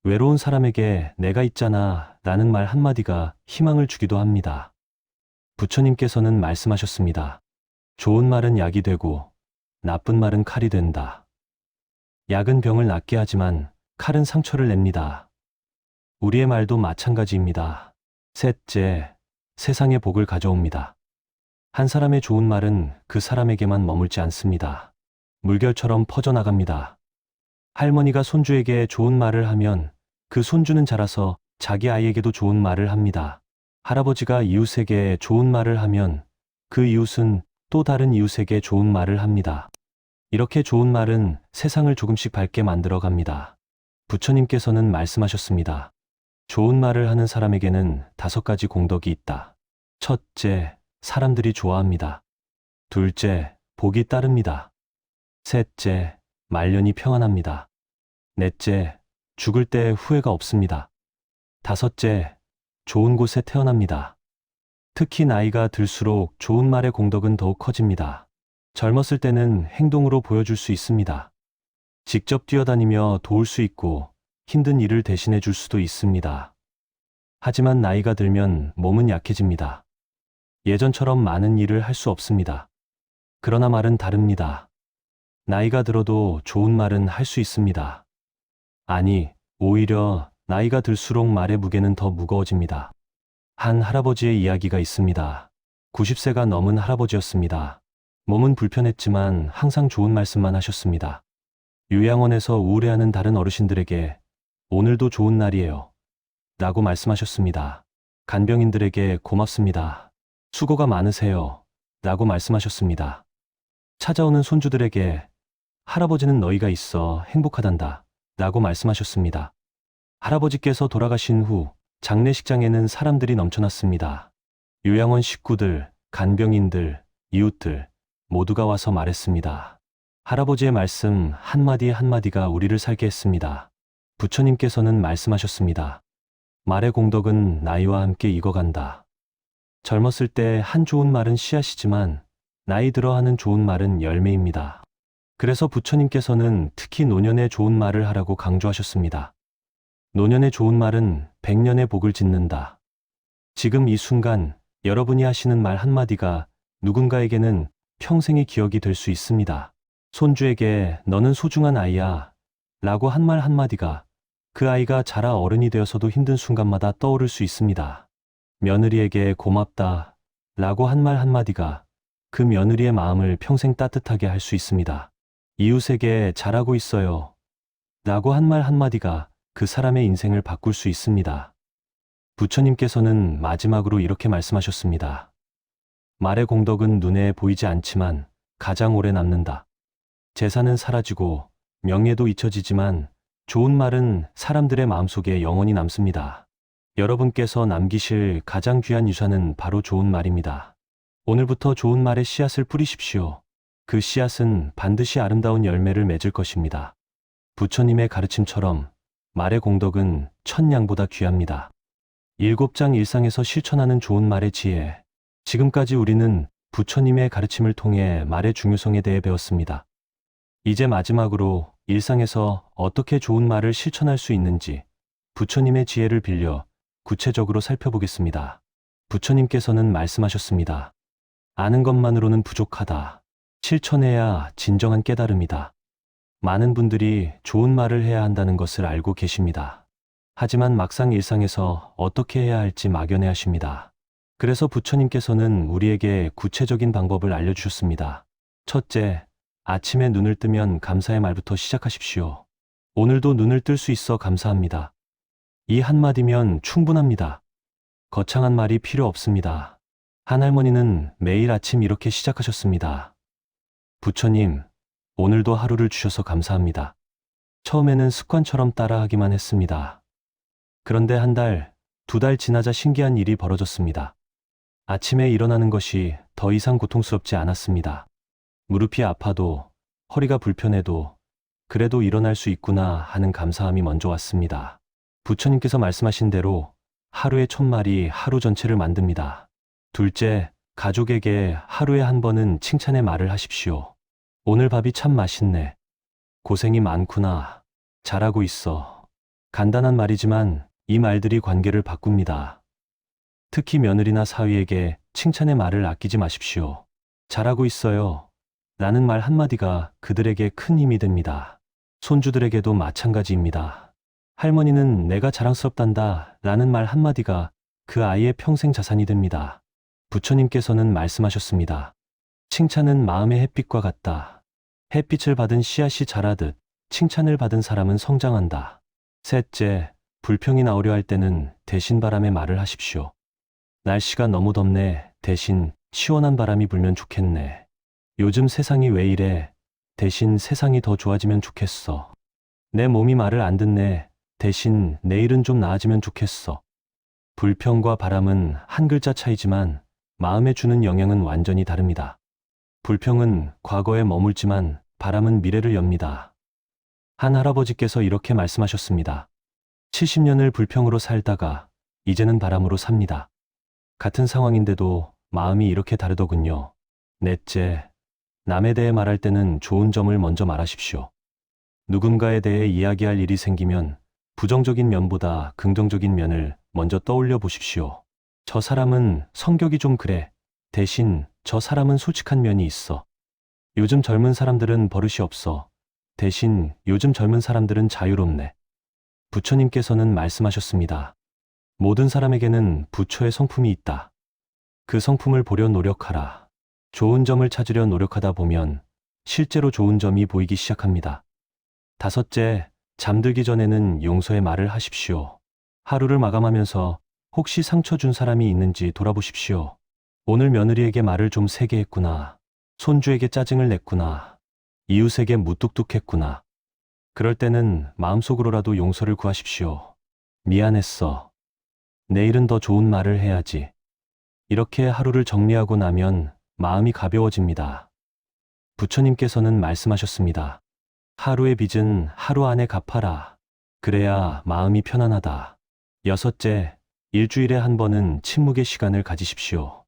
외로운 사람에게 내가 있잖아 라는 말 한마디가 희망을 주기도 합니다. 부처님께서는 말씀하셨습니다. 좋은 말은 약이 되고 나쁜 말은 칼이 된다. 약은 병을 낫게 하지만 칼은 상처를 냅니다. 우리의 말도 마찬가지입니다. 셋째, 세상에 복을 가져옵니다. 한 사람의 좋은 말은 그 사람에게만 머물지 않습니다. 물결처럼 퍼져나갑니다. 할머니가 손주에게 좋은 말을 하면 그 손주는 자라서 자기 아이에게도 좋은 말을 합니다. 할아버지가 이웃에게 좋은 말을 하면 그 이웃은 또 다른 이웃에게 좋은 말을 합니다. 이렇게 좋은 말은 세상을 조금씩 밝게 만들어 갑니다. 부처님께서는 말씀하셨습니다. 좋은 말을 하는 사람에게는 5가지 공덕이 있다. 첫째, 사람들이 좋아합니다. 둘째, 복이 따릅니다. 셋째, 말년이 평안합니다. 넷째, 죽을 때 후회가 없습니다. 다섯째, 좋은 곳에 태어납니다. 특히 나이가 들수록 좋은 말의 공덕은 더욱 커집니다. 젊었을 때는 행동으로 보여줄 수 있습니다. 직접 뛰어다니며 도울 수 있고 힘든 일을 대신해 줄 수도 있습니다. 하지만 나이가 들면 몸은 약해집니다. 예전처럼 많은 일을 할 수 없습니다. 그러나 말은 다릅니다. 나이가 들어도 좋은 말은 할 수 있습니다. 아니, 오히려 나이가 들수록 말의 무게는 더 무거워집니다. 한 할아버지의 이야기가 있습니다. 90세가 넘은 할아버지였습니다. 몸은 불편했지만 항상 좋은 말씀만 하셨습니다. 요양원에서 우울해하는 다른 어르신들에게 오늘도 좋은 날이에요 라고 말씀하셨습니다. 간병인들에게 고맙습니다. 수고가 많으세요 라고 말씀하셨습니다. 찾아오는 손주들에게 할아버지는 너희가 있어 행복하단다 라고 말씀하셨습니다. 할아버지께서 돌아가신 후 장례식장에는 사람들이 넘쳐났습니다. 요양원 식구들, 간병인들, 이웃들 모두가 와서 말했습니다. 할아버지의 말씀 한마디 한마디가 우리를 살게 했습니다. 부처님께서는 말씀하셨습니다. 말의 공덕은 나이와 함께 익어간다. 젊었을 때 한 좋은 말은 씨앗이지만 나이 들어 하는 좋은 말은 열매입니다. 그래서 부처님께서는 특히 노년에 좋은 말을 하라고 강조하셨습니다. 노년의 좋은 말은 100년의 복을 짓는다. 지금 이 순간 여러분이 하시는 말 한마디가 누군가에게는 평생의 기억이 될 수 있습니다. 손주에게 너는 소중한 아이야 라고 한 말 한마디가 그 아이가 자라 어른이 되어서도 힘든 순간마다 떠오를 수 있습니다. 며느리에게 고맙다 라고 한 말 한마디가 그 며느리의 마음을 평생 따뜻하게 할 수 있습니다. 이웃에게 잘하고 있어요 라고 한 말 한마디가 그 사람의 인생을 바꿀 수 있습니다. 부처님께서는 마지막으로 이렇게 말씀하셨습니다. 말의 공덕은 눈에 보이지 않지만 가장 오래 남는다. 재산은 사라지고 명예도 잊혀지지만 좋은 말은 사람들의 마음속에 영원히 남습니다. 여러분께서 남기실 가장 귀한 유산은 바로 좋은 말입니다. 오늘부터 좋은 말의 씨앗을 뿌리십시오. 그 씨앗은 반드시 아름다운 열매를 맺을 것입니다. 부처님의 가르침처럼 말의 공덕은 천냥보다 귀합니다. 7장 일상에서 실천하는 좋은 말의 지혜. 지금까지 우리는 부처님의 가르침을 통해 말의 중요성에 대해 배웠습니다. 이제 마지막으로 일상에서 어떻게 좋은 말을 실천할 수 있는지 부처님의 지혜를 빌려 구체적으로 살펴보겠습니다. 부처님께서는 말씀하셨습니다. 아는 것만으로는 부족하다. 실천해야 진정한 깨달음이다. 많은 분들이 좋은 말을 해야 한다는 것을 알고 계십니다. 하지만 막상 일상에서 어떻게 해야 할지 막연해 하십니다. 그래서 부처님께서는 우리에게 구체적인 방법을 알려주셨습니다. 첫째, 아침에 눈을 뜨면 감사의 말부터 시작하십시오. 오늘도 눈을 뜰 수 있어 감사합니다. 이 한마디면 충분합니다. 거창한 말이 필요 없습니다. 한 할머니는 매일 아침 이렇게 시작하셨습니다. 부처님, 오늘도 하루를 주셔서 감사합니다. 처음에는 습관처럼 따라하기만 했습니다. 그런데 한 달, 2달 지나자 신기한 일이 벌어졌습니다. 아침에 일어나는 것이 더 이상 고통스럽지 않았습니다. 무릎이 아파도, 허리가 불편해도, 그래도 일어날 수 있구나 하는 감사함이 먼저 왔습니다. 부처님께서 말씀하신 대로 하루의 첫 말이 하루 전체를 만듭니다. 둘째, 가족에게 하루에 한 번은 칭찬의 말을 하십시오. 오늘 밥이 참 맛있네. 고생이 많구나. 잘하고 있어. 간단한 말이지만 이 말들이 관계를 바꿉니다. 특히 며느리나 사위에게 칭찬의 말을 아끼지 마십시오. 잘하고 있어요. 라는 말 한마디가 그들에게 큰 힘이 됩니다. 손주들에게도 마찬가지입니다. 할머니는 내가 자랑스럽단다 라는 말 한마디가 그 아이의 평생 자산이 됩니다. 부처님께서는 말씀하셨습니다. 칭찬은 마음의 햇빛과 같다. 햇빛을 받은 씨앗이 자라듯 칭찬을 받은 사람은 성장한다. 셋째, 불평이 나오려 할 때는 대신 바람의 말을 하십시오. 날씨가 너무 덥네. 대신 시원한 바람이 불면 좋겠네. 요즘 세상이 왜 이래. 대신 세상이 더 좋아지면 좋겠어. 내 몸이 말을 안 듣네. 대신 내일은 좀 나아지면 좋겠어. 불평과 바람은 한 글자 차이지만 마음에 주는 영향은 완전히 다릅니다. 불평은 과거에 머물지만 바람은 미래를 엽니다. 한 할아버지께서 이렇게 말씀하셨습니다. 70년을 불평으로 살다가 이제는 바람으로 삽니다. 같은 상황인데도 마음이 이렇게 다르더군요. 넷째, 남에 대해 말할 때는 좋은 점을 먼저 말하십시오. 누군가에 대해 이야기할 일이 생기면 부정적인 면보다 긍정적인 면을 먼저 떠올려 보십시오. 저 사람은 성격이 좀 그래. 대신 저 사람은 솔직한 면이 있어. 요즘 젊은 사람들은 버릇이 없어. 대신 요즘 젊은 사람들은 자유롭네. 부처님께서는 말씀하셨습니다. 모든 사람에게는 부처의 성품이 있다. 그 성품을 보려 노력하라. 좋은 점을 찾으려 노력하다 보면 실제로 좋은 점이 보이기 시작합니다. 다섯째, 잠들기 전에는 용서의 말을 하십시오. 하루를 마감하면서 혹시 상처 준 사람이 있는지 돌아보십시오. 오늘 며느리에게 말을 좀 세게 했구나. 손주에게 짜증을 냈구나. 이웃에게 무뚝뚝했구나. 그럴 때는 마음속으로라도 용서를 구하십시오. 미안했어. 내일은 더 좋은 말을 해야지. 이렇게 하루를 정리하고 나면 마음이 가벼워집니다. 부처님께서는 말씀하셨습니다. 하루의 빚은 하루 안에 갚아라. 그래야 마음이 편안하다. 여섯째, 일주일에 한 번은 침묵의 시간을 가지십시오.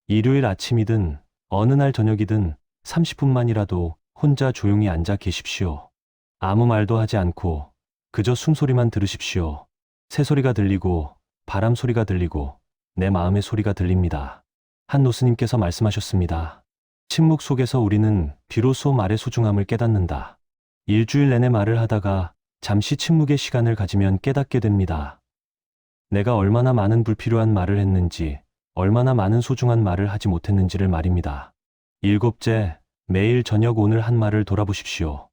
일요일 아침이든 어느 날 저녁이든 30분만이라도 혼자 조용히 앉아 계십시오. 아무 말도 하지 않고 그저 숨소리만 들으십시오. 새소리가 들리고 바람 소리가 들리고 내 마음의 소리가 들립니다. 한 노스님께서 말씀하셨습니다. 침묵 속에서 우리는 비로소 말의 소중함을 깨닫는다. 일주일 내내 말을 하다가 잠시 침묵의 시간을 가지면 깨닫게 됩니다. 내가 얼마나 많은 불필요한 말을 했는지, 얼마나 많은 소중한 말을 하지 못했는지를 말입니다. 일곱째, 매일 저녁 오늘 한 말을 돌아보십시오.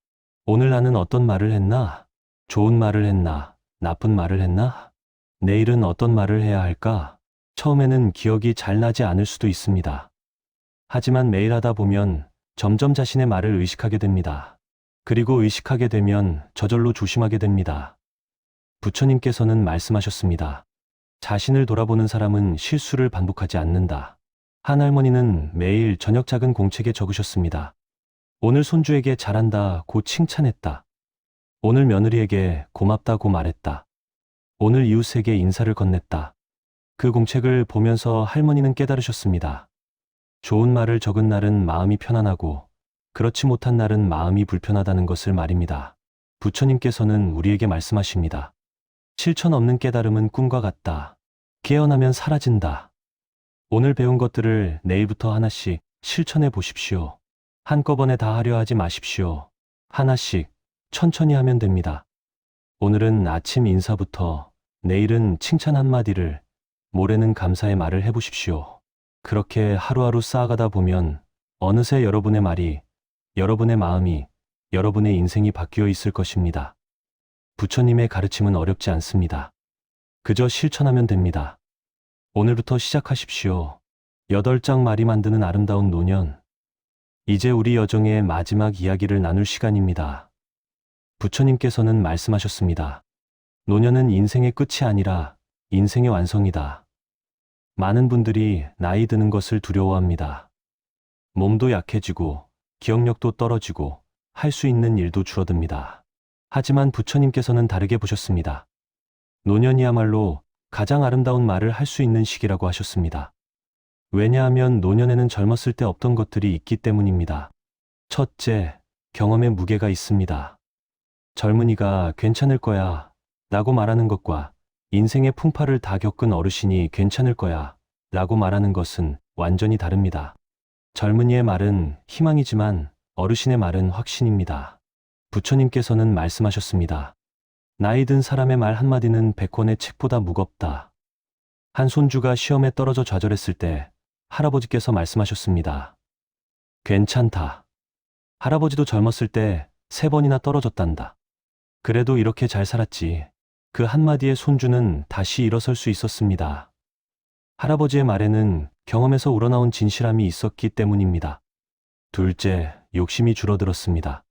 오늘 나는 어떤 말을 했나? 좋은 말을 했나? 나쁜 말을 했나? 내일은 어떤 말을 해야 할까? 처음에는 기억이 잘 나지 않을 수도 있습니다. 하지만 매일 하다 보면 점점 자신의 말을 의식하게 됩니다. 그리고 의식하게 되면 저절로 조심하게 됩니다. 부처님께서는 말씀하셨습니다. 자신을 돌아보는 사람은 실수를 반복하지 않는다. 한 할머니는 매일 저녁 작은 공책에 적으셨습니다. 오늘 손주에게 잘한다고 칭찬했다. 오늘 며느리에게 고맙다고 말했다. 오늘 이웃에게 인사를 건넸다. 그 공책을 보면서 할머니는 깨달으셨습니다. 좋은 말을 적은 날은 마음이 편안하고 그렇지 못한 날은 마음이 불편하다는 것을 말입니다. 부처님께서는 우리에게 말씀하십니다. 실천 없는 깨달음은 꿈과 같다. 깨어나면 사라진다. 오늘 배운 것들을 내일부터 하나씩 실천해 보십시오. 한꺼번에 다 하려 하지 마십시오. 하나씩 천천히 하면 됩니다. 오늘은 아침 인사부터, 내일은 칭찬 한마디를, 모레는 감사의 말을 해보십시오. 그렇게 하루하루 쌓아가다 보면 어느새 여러분의 말이, 여러분의 마음이, 여러분의 인생이 바뀌어 있을 것입니다. 부처님의 가르침은 어렵지 않습니다. 그저 실천하면 됩니다. 오늘부터 시작하십시오. 8장 말이 만드는 아름다운 노년. 이제 우리 여정의 마지막 이야기를 나눌 시간입니다. 부처님께서는 말씀하셨습니다. 노년은 인생의 끝이 아니라 인생의 완성이다. 많은 분들이 나이 드는 것을 두려워합니다. 몸도 약해지고 기억력도 떨어지고 할 수 있는 일도 줄어듭니다. 하지만 부처님께서는 다르게 보셨습니다. 노년이야말로 가장 아름다운 말을 할 수 있는 시기라고 하셨습니다. 왜냐하면 노년에는 젊었을 때 없던 것들이 있기 때문입니다. 첫째, 경험의 무게가 있습니다. 젊은이가 괜찮을 거야 라고 말하는 것과 인생의 풍파를 다 겪은 어르신이 괜찮을 거야 라고 말하는 것은 완전히 다릅니다. 젊은이의 말은 희망이지만 어르신의 말은 확신입니다. 부처님께서는 말씀하셨습니다. 나이 든 사람의 말 한마디는 100권의 책보다 무겁다. 한 손주가 시험에 떨어져 좌절했을 때 할아버지께서 말씀하셨습니다. 괜찮다. 할아버지도 젊었을 때 3번이나 떨어졌단다. 그래도 이렇게 잘 살았지. 그 한마디에 손주는 다시 일어설 수 있었습니다. 할아버지의 말에는 경험에서 우러나온 진실함이 있었기 때문입니다. 둘째, 욕심이 줄어들었습니다.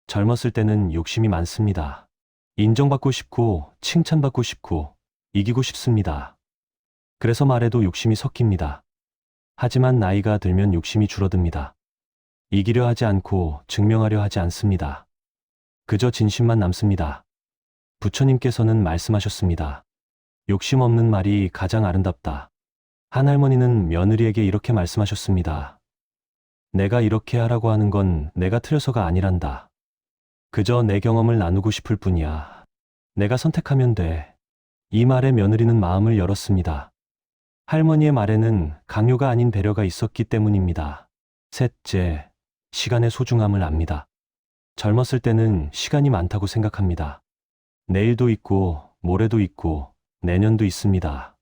젊었을 때는 욕심이 많습니다. 인정받고 싶고 칭찬받고 싶고 이기고 싶습니다. 그래서 말에도 욕심이 섞입니다. 하지만 나이가 들면 욕심이 줄어듭니다. 이기려 하지 않고 증명하려 하지 않습니다. 그저 진심만 남습니다. 부처님께서는 말씀하셨습니다. 욕심 없는 말이 가장 아름답다. 한 할머니는 며느리에게 이렇게 말씀하셨습니다. 내가 이렇게 하라고 하는 건 내가 틀려서가 아니란다. 그저 내 경험을 나누고 싶을 뿐이야. 내가 선택하면 돼. 이 말에 며느리는 마음을 열었습니다. 할머니의 말에는 강요가 아닌 배려가 있었기 때문입니다. 셋째, 시간의 소중함을 압니다. 젊었을 때는 시간이 많다고 생각합니다. 내일도 있고, 모레도 있고, 내년도 있습니다.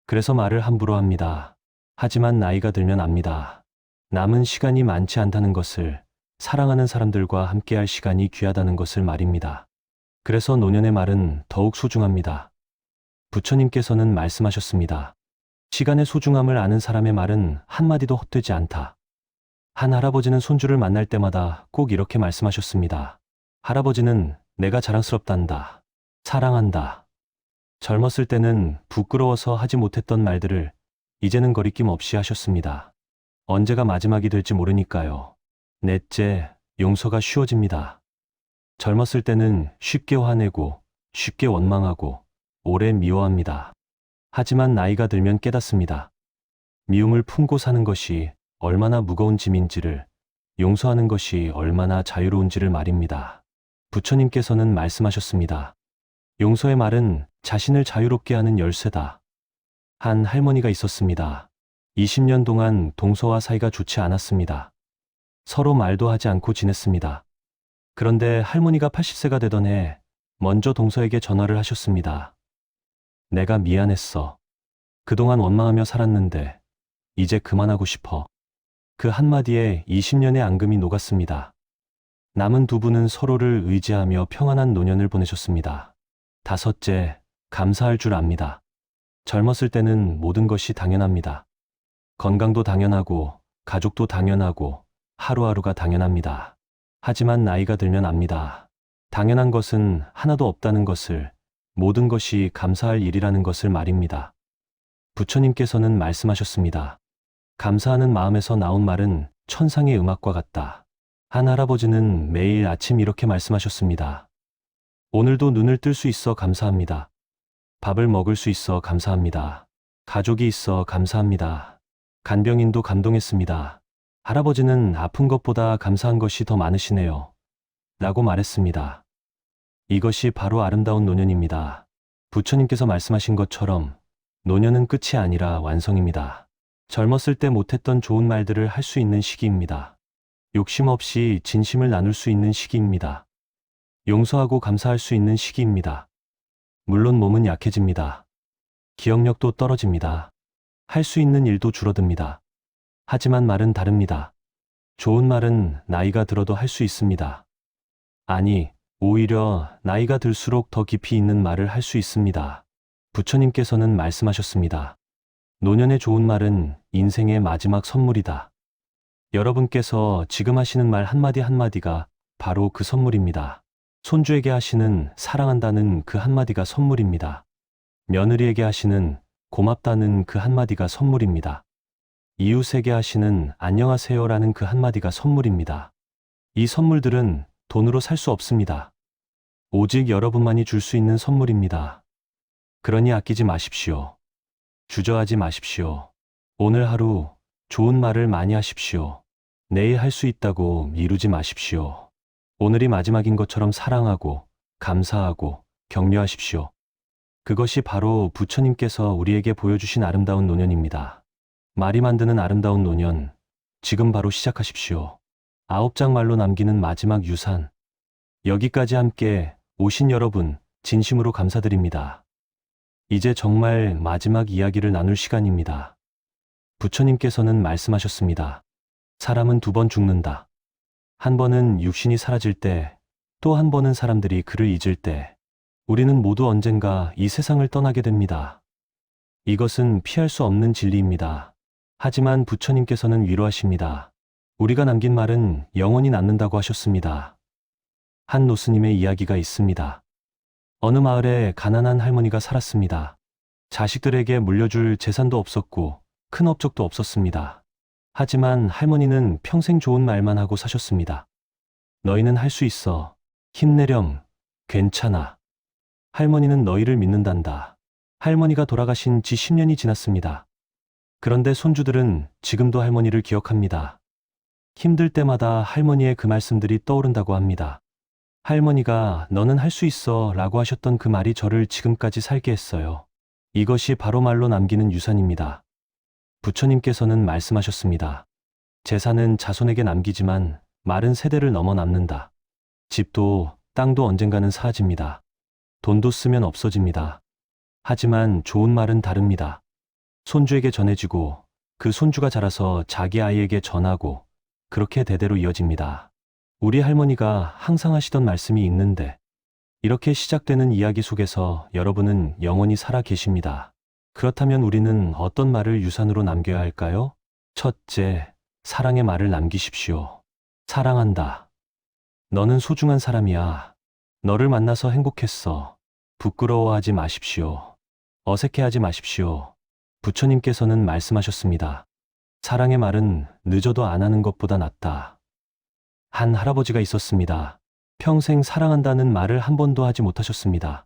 그래서 말을 함부로 합니다. 하지만 나이가 들면 압니다. 남은 시간이 많지 않다는 것을, 사랑하는 사람들과 함께할 시간이 귀하다는 것을 말입니다. 그래서 노년의 말은 더욱 소중합니다. 부처님께서는 말씀하셨습니다. 시간의 소중함을 아는 사람의 말은 한마디도 헛되지 않다. 한 할아버지는 손주를 만날 때마다 꼭 이렇게 말씀하셨습니다. 할아버지는 내가 자랑스럽단다. 사랑한다. 젊었을 때는 부끄러워서 하지 못했던 말들을 이제는 거리낌 없이 하셨습니다. 언제가 마지막이 될지 모르니까요. 넷째, 용서가 쉬워집니다. 젊었을 때는 쉽게 화내고 쉽게 원망하고 오래 미워합니다. 하지만 나이가 들면 깨닫습니다. 미움을 품고 사는 것이 얼마나 무거운 짐인지를, 용서하는 것이 얼마나 자유로운지를 말입니다. 부처님께서는 말씀하셨습니다. 용서의 말은 자신을 자유롭게 하는 열쇠다. 한 할머니가 있었습니다. 20년 동안 동서와 사이가 좋지 않았습니다. 서로 말도 하지 않고 지냈습니다. 그런데 할머니가 80세가 되던 해 먼저 동서에게 전화를 하셨습니다. 내가 미안했어. 그동안 원망하며 살았는데 이제 그만하고 싶어. 그 한마디에 20년의 앙금이 녹았습니다. 남은 두 분은 서로를 의지하며 평안한 노년을 보내셨습니다. 다섯째, 감사할 줄 압니다. 젊었을 때는 모든 것이 당연합니다. 건강도 당연하고, 가족도 당연하고, 하루하루가 당연합니다. 하지만 나이가 들면 압니다. 당연한 것은 하나도 없다는 것을, 모든 것이 감사할 일이라는 것을 말입니다. 부처님께서는 말씀하셨습니다. 감사하는 마음에서 나온 말은 천상의 음악과 같다. 한 할아버지는 매일 아침 이렇게 말씀하셨습니다. 오늘도 눈을 뜰 수 있어 감사합니다. 밥을 먹을 수 있어 감사합니다. 가족이 있어 감사합니다. 간병인도 감동했습니다. 할아버지는 아픈 것보다 감사한 것이 더 많으시네요. 라고 말했습니다. 이것이 바로 아름다운 노년입니다. 부처님께서 말씀하신 것처럼 노년은 끝이 아니라 완성입니다. 젊었을 때 못했던 좋은 말들을 할 수 있는 시기입니다. 욕심 없이 진심을 나눌 수 있는 시기입니다. 용서하고 감사할 수 있는 시기입니다. 물론 몸은 약해집니다. 기억력도 떨어집니다. 할 수 있는 일도 줄어듭니다. 하지만 말은 다릅니다. 좋은 말은 나이가 들어도 할 수 있습니다. 아니, 오히려 나이가 들수록 더 깊이 있는 말을 할 수 있습니다. 부처님께서는 말씀하셨습니다. 노년의 좋은 말은 인생의 마지막 선물이다. 여러분께서 지금 하시는 말 한마디 한마디가 바로 그 선물입니다. 손주에게 하시는 사랑한다는 그 한마디가 선물입니다. 며느리에게 하시는 고맙다는 그 한마디가 선물입니다. 이웃에게 하시는 안녕하세요라는 그 한마디가 선물입니다. 이 선물들은 돈으로 살 수 없습니다. 오직 여러분만이 줄 수 있는 선물입니다. 그러니 아끼지 마십시오. 주저하지 마십시오. 오늘 하루 좋은 말을 많이 하십시오. 내일 할 수 있다고 미루지 마십시오. 오늘이 마지막인 것처럼 사랑하고 감사하고 격려하십시오. 그것이 바로 부처님께서 우리에게 보여주신 아름다운 노년입니다. 말이 만드는 아름다운 노년, 지금 바로 시작하십시오. 9장 말로 남기는 마지막 유산. 여기까지 함께 오신 여러분, 진심으로 감사드립니다. 이제 정말 마지막 이야기를 나눌 시간입니다. 부처님께서는 말씀하셨습니다. 사람은 2번 죽는다. 한 번은 육신이 사라질 때, 또 한 번은 사람들이 그를 잊을 때, 우리는 모두 언젠가 이 세상을 떠나게 됩니다. 이것은 피할 수 없는 진리입니다. 하지만 부처님께서는 위로하십니다. 우리가 남긴 말은 영원히 남는다고 하셨습니다. 한 노스님의 이야기가 있습니다. 어느 마을에 가난한 할머니가 살았습니다. 자식들에게 물려줄 재산도 없었고 큰 업적도 없었습니다. 하지만 할머니는 평생 좋은 말만 하고 사셨습니다. 너희는 할 수 있어. 힘내렴. 괜찮아. 할머니는 너희를 믿는단다. 할머니가 돌아가신 지 10년이 지났습니다. 그런데 손주들은 지금도 할머니를 기억합니다. 힘들 때마다 할머니의 그 말씀들이 떠오른다고 합니다. 할머니가 너는 할 수 있어 라고 하셨던 그 말이 저를 지금까지 살게 했어요. 이것이 바로 말로 남기는 유산입니다. 부처님께서는 말씀하셨습니다. 재산은 자손에게 남기지만 말은 세대를 넘어 남는다. 집도 땅도 언젠가는 사라집니다. 돈도 쓰면 없어집니다. 하지만 좋은 말은 다릅니다. 손주에게 전해지고 그 손주가 자라서 자기 아이에게 전하고 그렇게 대대로 이어집니다. 우리 할머니가 항상 하시던 말씀이 있는데 이렇게 시작되는 이야기 속에서 여러분은 영원히 살아 계십니다. 그렇다면 우리는 어떤 말을 유산으로 남겨야 할까요? 첫째, 사랑의 말을 남기십시오. 사랑한다. 너는 소중한 사람이야. 너를 만나서 행복했어. 부끄러워하지 마십시오. 어색해하지 마십시오. 부처님께서는 말씀하셨습니다. 사랑의 말은 늦어도 안 하는 것보다 낫다. 한 할아버지가 있었습니다. 평생 사랑한다는 말을 한 번도 하지 못하셨습니다.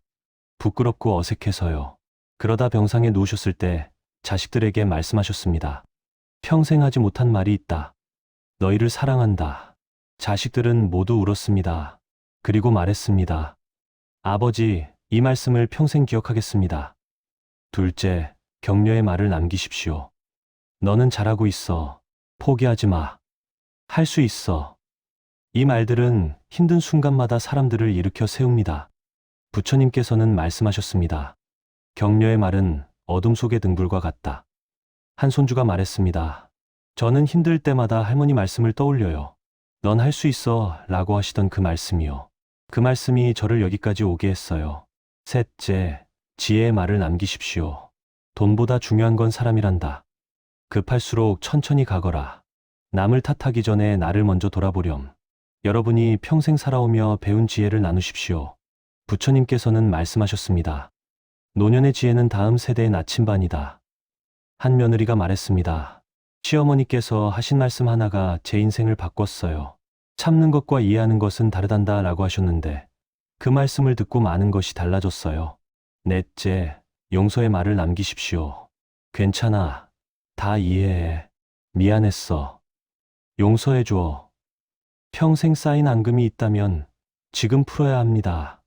부끄럽고 어색해서요. 그러다 병상에 누우셨을 때 자식들에게 말씀하셨습니다. 평생 하지 못한 말이 있다. 너희를 사랑한다. 자식들은 모두 울었습니다. 그리고 말했습니다. 아버지, 이 말씀을 평생 기억하겠습니다. 둘째, 격려의 말을 남기십시오. 너는 잘하고 있어. 포기하지 마. 할 수 있어. 이 말들은 힘든 순간마다 사람들을 일으켜 세웁니다. 부처님께서는 말씀하셨습니다. 격려의 말은 어둠 속의 등불과 같다. 한 손주가 말했습니다. 저는 힘들 때마다 할머니 말씀을 떠올려요. 넌 할 수 있어 라고 하시던 그 말씀이요. 그 말씀이 저를 여기까지 오게 했어요. 셋째, 지혜의 말을 남기십시오. 돈보다 중요한 건 사람이란다. 급할수록 천천히 가거라. 남을 탓하기 전에 나를 먼저 돌아보렴. 여러분이 평생 살아오며 배운 지혜를 나누십시오. 부처님께서는 말씀하셨습니다. 노년의 지혜는 다음 세대의 나침반이다. 한 며느리가 말했습니다. 시어머니께서 하신 말씀 하나가 제 인생을 바꿨어요. 참는 것과 이해하는 것은 다르단다 라고 하셨는데 그 말씀을 듣고 많은 것이 달라졌어요. 넷째, 용서의 말을 남기십시오. 괜찮아. 다 이해해. 미안했어. 용서해줘. 평생 쌓인 앙금이 있다면 지금 풀어야 합니다.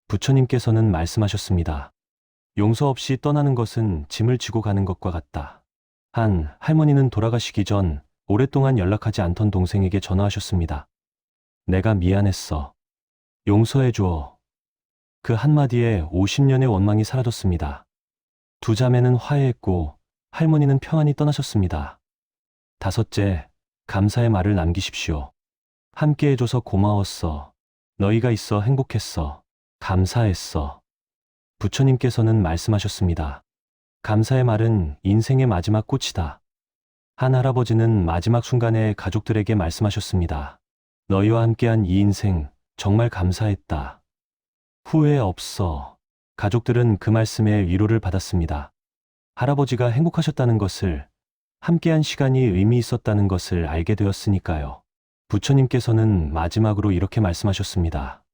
부처님께서는 말씀하셨습니다. 용서 없이 떠나는 것은 짐을 지고 가는 것과 같다. 한 할머니는 돌아가시기 전 오랫동안 연락하지 않던 동생에게 전화하셨습니다. 내가 미안했어. 용서해줘. 그 한마디에 50년의 원망이 사라졌습니다. 두 자매는 화해했고 할머니는 평안히 떠나셨습니다. 다섯째, 감사의 말을 남기십시오. 함께 해줘서 고마웠어. 너희가 있어 행복했어. 감사했어. 부처님께서는 말씀하셨습니다. 감사의 말은 인생의 마지막 꽃이다. 한 할아버지는 마지막 순간에 가족들에게 말씀하셨습니다. 너희와 함께한 이 인생 정말 감사했다. 후회 없어. 가족들은 그 말씀에 위로를 받았습니다. 할아버지가 행복하셨다는 것을, 함께한 시간이 의미 있었다는 것을 알게 되었으니까요. 부처님께서는 마지막으로 이렇게 말씀하셨습니다.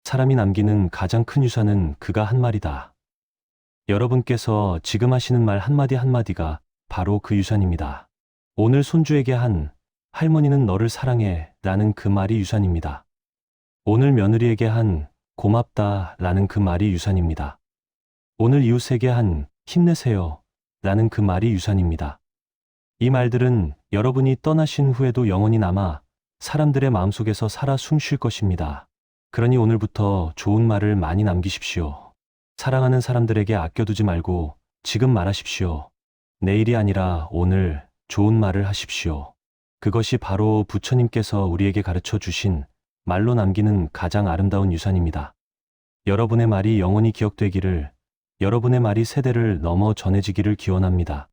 사람이 남기는 가장 큰 유산은 그가 한 말이다. 여러분께서 지금 하시는 말 한마디 한마디가 바로 그 유산입니다. 오늘 손주에게 한 할머니는 너를 사랑해 라는 그 말이 유산입니다. 오늘 며느리에게 한 고맙다 라는 그 말이 유산입니다. 오늘 이웃에게 한 힘내세요 라는 그 말이 유산입니다. 이 말들은 여러분이 떠나신 후에도 영원히 남아 사람들의 마음속에서 살아 숨쉴 것입니다. 그러니 오늘부터 좋은 말을 많이 남기십시오. 사랑하는 사람들에게 아껴두지 말고 지금 말하십시오. 내일이 아니라 오늘 좋은 말을 하십시오. 그것이 바로 부처님께서 우리에게 가르쳐 주신 말로 남기는 가장 아름다운 유산입니다. 여러분의 말이 영원히 기억되기를, 여러분의 말이 세대를 넘어 전해지기를 기원합니다.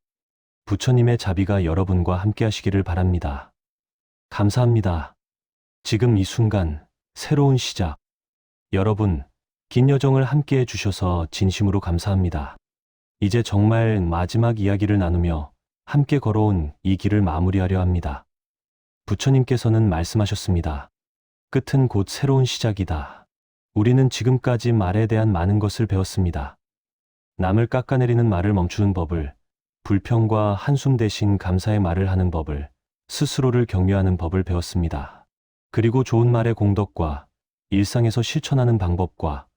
부처님의 자비가 여러분과 함께 하시기를 바랍니다. 감사합니다. 지금 이 순간, 새로운 시작. 여러분, 긴 여정을 함께 해주셔서 진심으로 감사합니다. 이제 정말 마지막 이야기를 나누며 함께 걸어온 이 길을 마무리하려 합니다. 부처님께서는 말씀하셨습니다. 끝은 곧 새로운 시작이다. 우리는 지금까지 말에 대한 많은 것을 배웠습니다. 남을 깎아내리는 말을 멈추는 법을, 불평과 한숨 대신 감사의 말을 하는 법을, 스스로를 격려하는 법을 배웠습니다. 그리고 좋은 말의 공덕과 일상에서 실천하는 방법과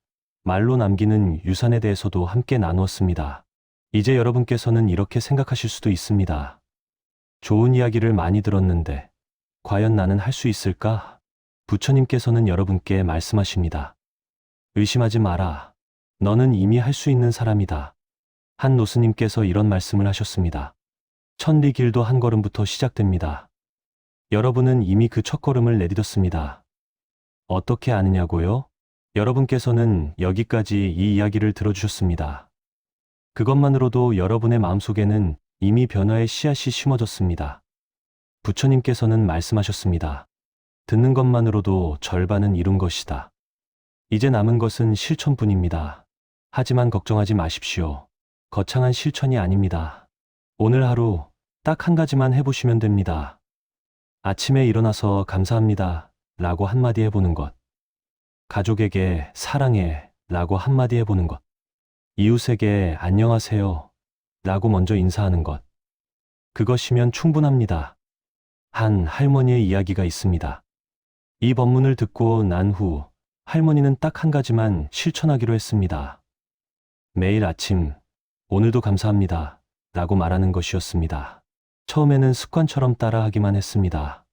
말로 남기는 유산에 대해서도 함께 나누었습니다. 이제 여러분께서는 이렇게 생각하실 수도 있습니다. 좋은 이야기를 많이 들었는데 과연 나는 할 수 있을까? 부처님께서는 여러분께 말씀하십니다. 의심하지 마라. 너는 이미 할 수 있는 사람이다. 한 노스님께서 이런 말씀을 하셨습니다. 천리길도 한 걸음부터 시작됩니다. 여러분은 이미 그 첫걸음을 내딛었습니다. 어떻게 아느냐고요? 여러분께서는 여기까지 이 이야기를 들어주셨습니다. 그것만으로도 여러분의 마음속에는 이미 변화의 씨앗이 심어졌습니다. 부처님께서는 말씀하셨습니다. 듣는 것만으로도 절반은 이룬 것이다. 이제 남은 것은 실천뿐입니다. 하지만 걱정하지 마십시오. 거창한 실천이 아닙니다. 오늘 하루 딱 한 가지만 해보시면 됩니다. 아침에 일어나서 감사합니다 라고 한마디 해보는 것. 가족에게 사랑해 라고 한마디 해보는 것. 이웃에게 안녕하세요 라고 먼저 인사하는 것. 그것이면 충분합니다. 한 할머니의 이야기가 있습니다. 이 법문을 듣고 난 후 할머니는 딱 한 가지만 실천하기로 했습니다. 매일 아침 오늘도 감사합니다 라고 말하는 것이었습니다. 처음에는 습관처럼 따라하기만 했습니다.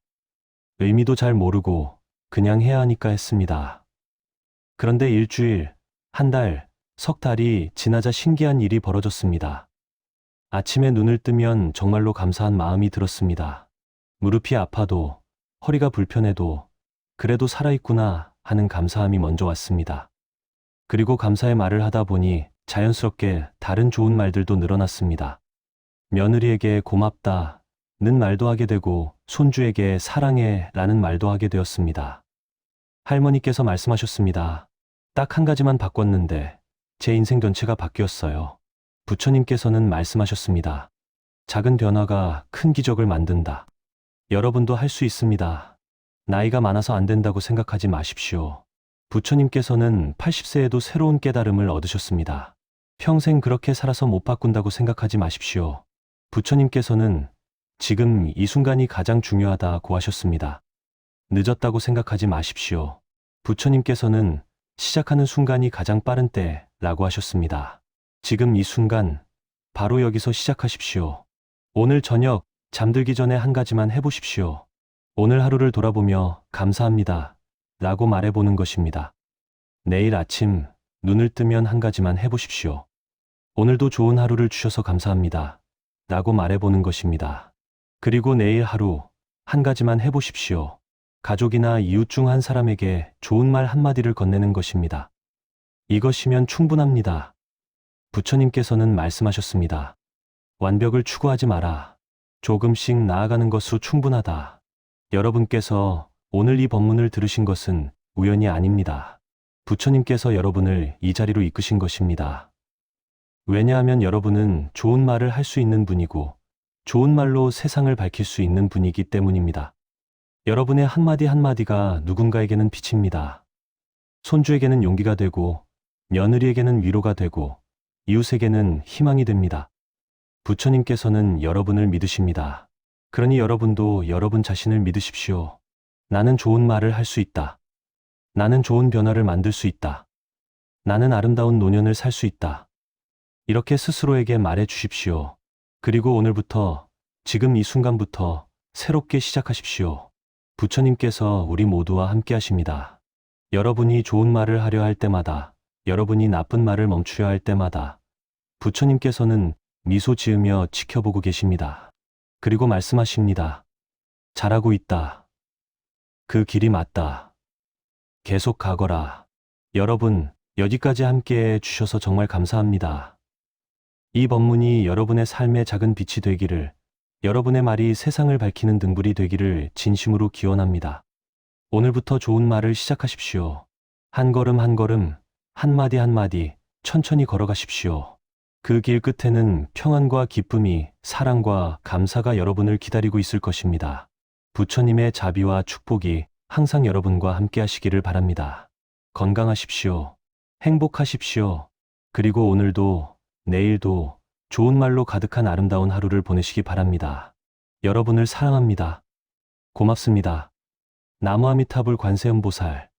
의미도 잘 모르고 그냥 해야 하니까 했습니다. 그런데 일주일, 한 달, 석 달이 지나자 신기한 일이 벌어졌습니다. 아침에 눈을 뜨면 정말로 감사한 마음이 들었습니다. 무릎이 아파도, 허리가 불편해도, 그래도 살아있구나 하는 감사함이 먼저 왔습니다. 그리고 감사의 말을 하다 보니 자연스럽게 다른 좋은 말들도 늘어났습니다. 며느리에게 고맙다 는 말도 하게 되고 손주에게 사랑해 라는 말도 하게 되었습니다. 할머니께서 말씀하셨습니다. 딱 한 가지만 바꿨는데 제 인생 전체가 바뀌었어요. 부처님께서는 말씀하셨습니다. 작은 변화가 큰 기적을 만든다. 여러분도 할 수 있습니다. 나이가 많아서 안 된다고 생각하지 마십시오. 부처님께서는 80세에도 새로운 깨달음을 얻으셨습니다. 평생 그렇게 살아서 못 바꾼다고 생각하지 마십시오. 부처님께서는 지금 이 순간이 가장 중요하다고 하셨습니다. 늦었다고 생각하지 마십시오. 부처님께서는 시작하는 순간이 가장 빠른 때라고 하셨습니다. 지금 이 순간, 바로 여기서 시작하십시오. 오늘 저녁 잠들기 전에 한 가지만 해보십시오. 오늘 하루를 돌아보며 감사합니다 라고 말해보는 것입니다. 내일 아침 눈을 뜨면 한 가지만 해보십시오. 오늘도 좋은 하루를 주셔서 감사합니다 라고 말해보는 것입니다. 그리고 내일 하루 한 가지만 해보십시오. 가족이나 이웃 중 한 사람에게 좋은 말 한마디를 건네는 것입니다. 이것이면 충분합니다. 부처님께서는 말씀하셨습니다. 완벽을 추구하지 마라. 조금씩 나아가는 것으로 충분하다. 여러분께서 오늘 이 법문을 들으신 것은 우연이 아닙니다. 부처님께서 여러분을 이 자리로 이끄신 것입니다. 왜냐하면 여러분은 좋은 말을 할 수 있는 분이고 좋은 말로 세상을 밝힐 수 있는 분이기 때문입니다. 여러분의 한마디 한마디가 누군가에게는 빛입니다. 손주에게는 용기가 되고 며느리에게는 위로가 되고 이웃에게는 희망이 됩니다. 부처님께서는 여러분을 믿으십니다. 그러니 여러분도 여러분 자신을 믿으십시오. 나는 좋은 말을 할 수 있다. 나는 좋은 변화를 만들 수 있다. 나는 아름다운 노년을 살 수 있다. 이렇게 스스로에게 말해 주십시오. 그리고 오늘부터, 지금 이 순간부터 새롭게 시작하십시오. 부처님께서 우리 모두와 함께 하십니다. 여러분이 좋은 말을 하려 할 때마다, 여러분이 나쁜 말을 멈추려 할 때마다 부처님께서는 미소 지으며 지켜보고 계십니다. 그리고 말씀하십니다. 잘하고 있다. 그 길이 맞다. 계속 가거라. 여러분, 여기까지 함께 해주셔서 정말 감사합니다. 이 법문이 여러분의 삶의 작은 빛이 되기를, 여러분의 말이 세상을 밝히는 등불이 되기를 진심으로 기원합니다. 오늘부터 좋은 말을 시작하십시오. 한 걸음 한 걸음, 한마디 한마디 천천히 걸어가십시오. 그 길 끝에는 평안과 기쁨이, 사랑과 감사가 여러분을 기다리고 있을 것입니다. 부처님의 자비와 축복이 항상 여러분과 함께 하시기를 바랍니다. 건강하십시오. 행복하십시오. 그리고 오늘도, 내일도 좋은 말로 가득한 아름다운 하루를 보내시기 바랍니다. 여러분을 사랑합니다. 고맙습니다. 나무아미타불 관세음보살